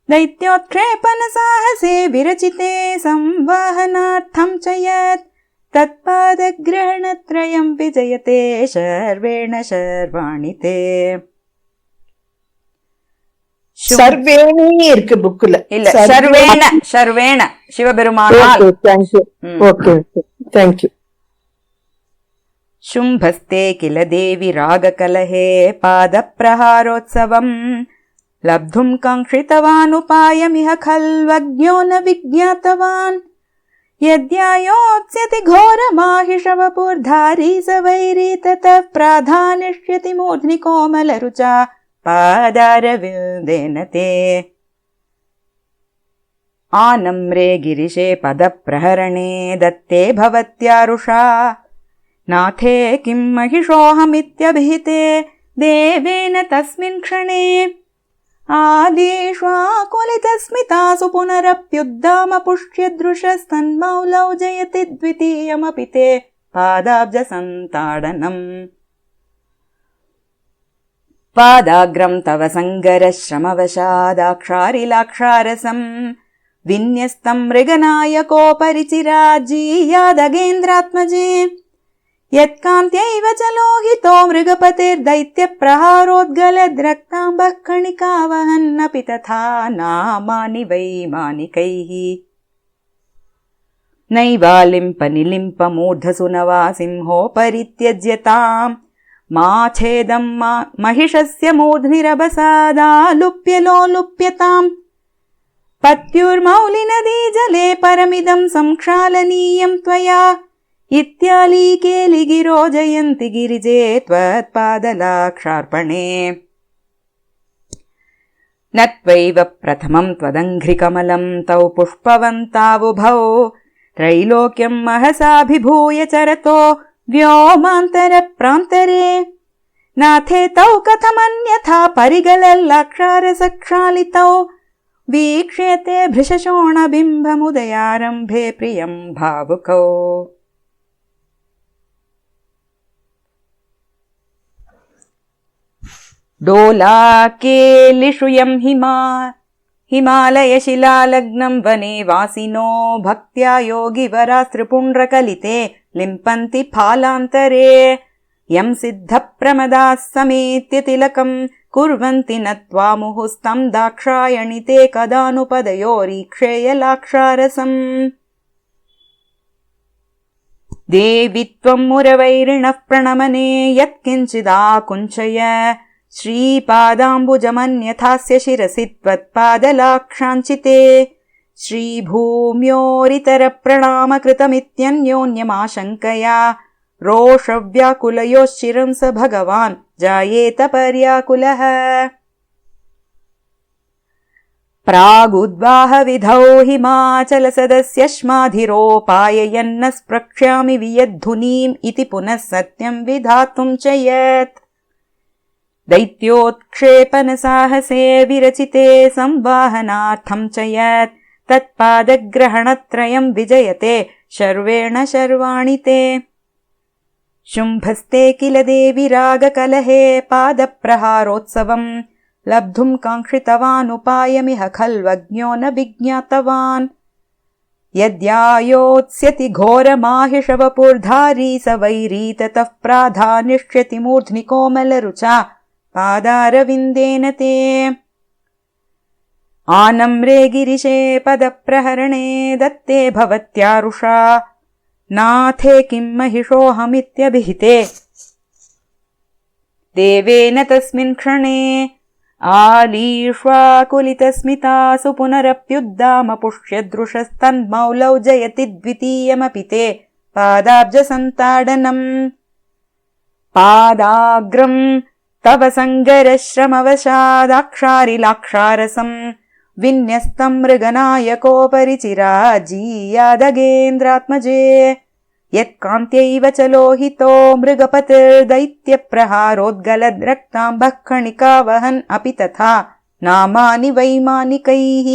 दैत्योत्क्षेपणसाहसे विरचिते संवाहनार्थं च यत् तत्पादग्रहणत्रयं विजयते शर्वेण शर्वाणि ते சர்வேணி இருக்கு புக்ல இல்ல சர்வேண சர்வேண சிவபெருமானால் தேங்க்யூ ஓகே தேங்க்யூ शुम्भस्ते किल देवि रागकलहे पादप्रहारोत्सवम् लब्धुम् काङ्क्षितवानुपायमिह खल्वज्ञो न विज्ञातवान् यद्यायोत्स्यति घोरमाहिषवपुर्धारी स वैरी ततः प्राधानिष्यति मूर्ध्नि कोमलरुचा पादारविन्देन ते आनम्रे गिरिशे पदप्रहरणे दत्ते भवत्यारुषा नाथे किं महिषोऽहमित्यभिहिते देवेन तस्मिन् क्षणे आदिष्वाकुलितस्मितासु पुनरप्युद्दामपुष्यदृशस्तन्मौलौ जयति द्वितीयमपि ते पादाब्जसन्ताडनम् पादाग्रं तव सङ्गरश्रमवशादाक्षारिलाक्षारसम् विन्यस्तं मृगनायकोपरिचिराज्जीयादगेन्द्रात्मजे यत्कान्त्यैव च लोहितो मृगपतिर्दैत्यप्रहारोद्गलद्रक्ताम्बः कणिका वहन्नपि तथा नामानि वैमानिकैः नैवालिम्पनिलिम्पमूर्धसुनवा सिंहोपरित्यज्यताम् मा छेदं महिषस्य मूर्ध्निरभसादालुप्य लोलुप्यताम् पत्युर्मौलिनदी जले परमिदं संक्षालनीयं त्वया इत्यालीकेलिगिरो जयन्ति गिरिजे त्वत्पादलाक्षार्पणे न त्वैव प्रथमं त्वदङ्घ्रिकमलं तौ पुष्पवन्तावुभौ त्रैलोक्यं महसाभिभूय चरतो व्योमान्तरप्रान्तरे नाथे तौ कथमन्यथा परिगलल्लाक्षारसक्षालितौ वीक्ष्यते भृशशोणबिम्बमुदयारम्भे प्रियं भावुकौ डोलाकेलिषु यं हिमालयशिलालग्नं वने वासिनो भक्त्या योगिवरास्त्रिपुण्ड्रकलिते लिम्पन्ति फालान्तरे यं सिद्धप्रमदाः समेत्य तिलकं कुर्वन्ति नत्वा मुहुस्तं दाक्षायणि ते कदानुपदयोरीक्षेयलाक्षारसम् देवि त्वं मुरवैरिणः प्रणमने यत्किञ्चिदाकुञ्चय श्रीपादाम्बुजमन्यथास्य शिरसि त्वत्पादलाक्षाञ्चिते श्रीभूम्योरितरप्रणामकृतमित्यन्योन्यमाशङ्कया रोषव्याकुलयोश्चिरं स भगवान् जायेत पर्याकुलः प्रागुद्वाहविधौ हिमाचलसदस्यश्माधिरोपाययन्न स्प्रक्ष्यामि वियद्धुनीम् इति पुनः सत्यं विधातुं च यत् दैत्योत्क्षेपणसाहसे विरचिते संवाहनार्थं च यत् तत्पादग्रहणत्रयं विजयते शर्वेण शर्वाणि ते शुम्भस्ते किल देवि रागकलहे पादप्रहारोत्सवम् लब्धुम् काङ्क्षितवानुपायमिह खल्वज्ञो न विज्ञातवान् यद्यायोत्स्यति घोरमाहिषवपुर्धारी स वैरी ततः प्राधानिष्यति मूर्ध्नि कोमलरुचा पादारविन्देन ते आनम्रे गिरिशे पदप्रहरणे दत्ते भवत्यारुषा नाथे किं महिषोऽहमित्यभिहिते देवेन तस्मिन् क्षणे आलीष्वाकुलितस्मितासु पुनरप्युद्दामपुष्यदृशस्तन्मौलौ जयति द्वितीयमपि ते पादाब्जसन्ताडनम् पादाग्रम् तव सङ्गरश्रमवशादाक्षारिलाक्षारसम् विन्यस्तम् मृगनायकोपरि चिराजीयादगेन्द्रात्मजे यत्कान्त्यैव च लोहितो मृगपतिर्दैत्यप्रहारोद्गलद्रक्ताम्बः कणिका वहन् अपि तथा नामानि वैमानिकैः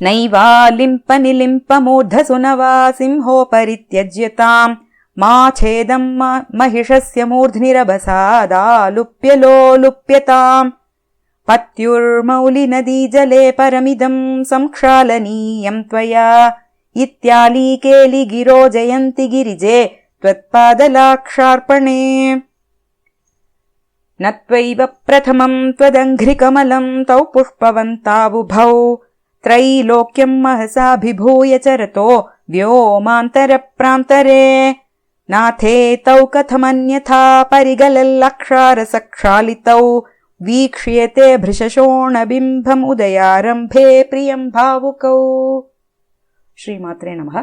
नैवालिम्पनिलिम्पमूर्धसु न वा सिंहोपरित्यज्यताम् मा छेदम् महिषस्य मूर्ध्निरभसादालुप्यलोलुप्यताम् पत्युर्मौलिनदीजले परमिदम् संक्षालनीयम् त्वया इत्यालीकेलिगिरो जयन्ति गिरिजे त्वत्पादलाक्षार्पणे न त्वैव प्रथमम् त्वदङ्घ्रिकमलम् तौ पुष्पवन्तावुभौ त्रैलोक्यम् महसाभिभूय चरतो व्योमान्तरप्रान्तरे नाथे तौ कथमन्यथा परिगलल्लक्षारसक्षालितौ वीक्ष्यते भृशशोणबिम्बम् उदयारम्भे प्रियम् भावुकौ. श्रीमात्रे नमः.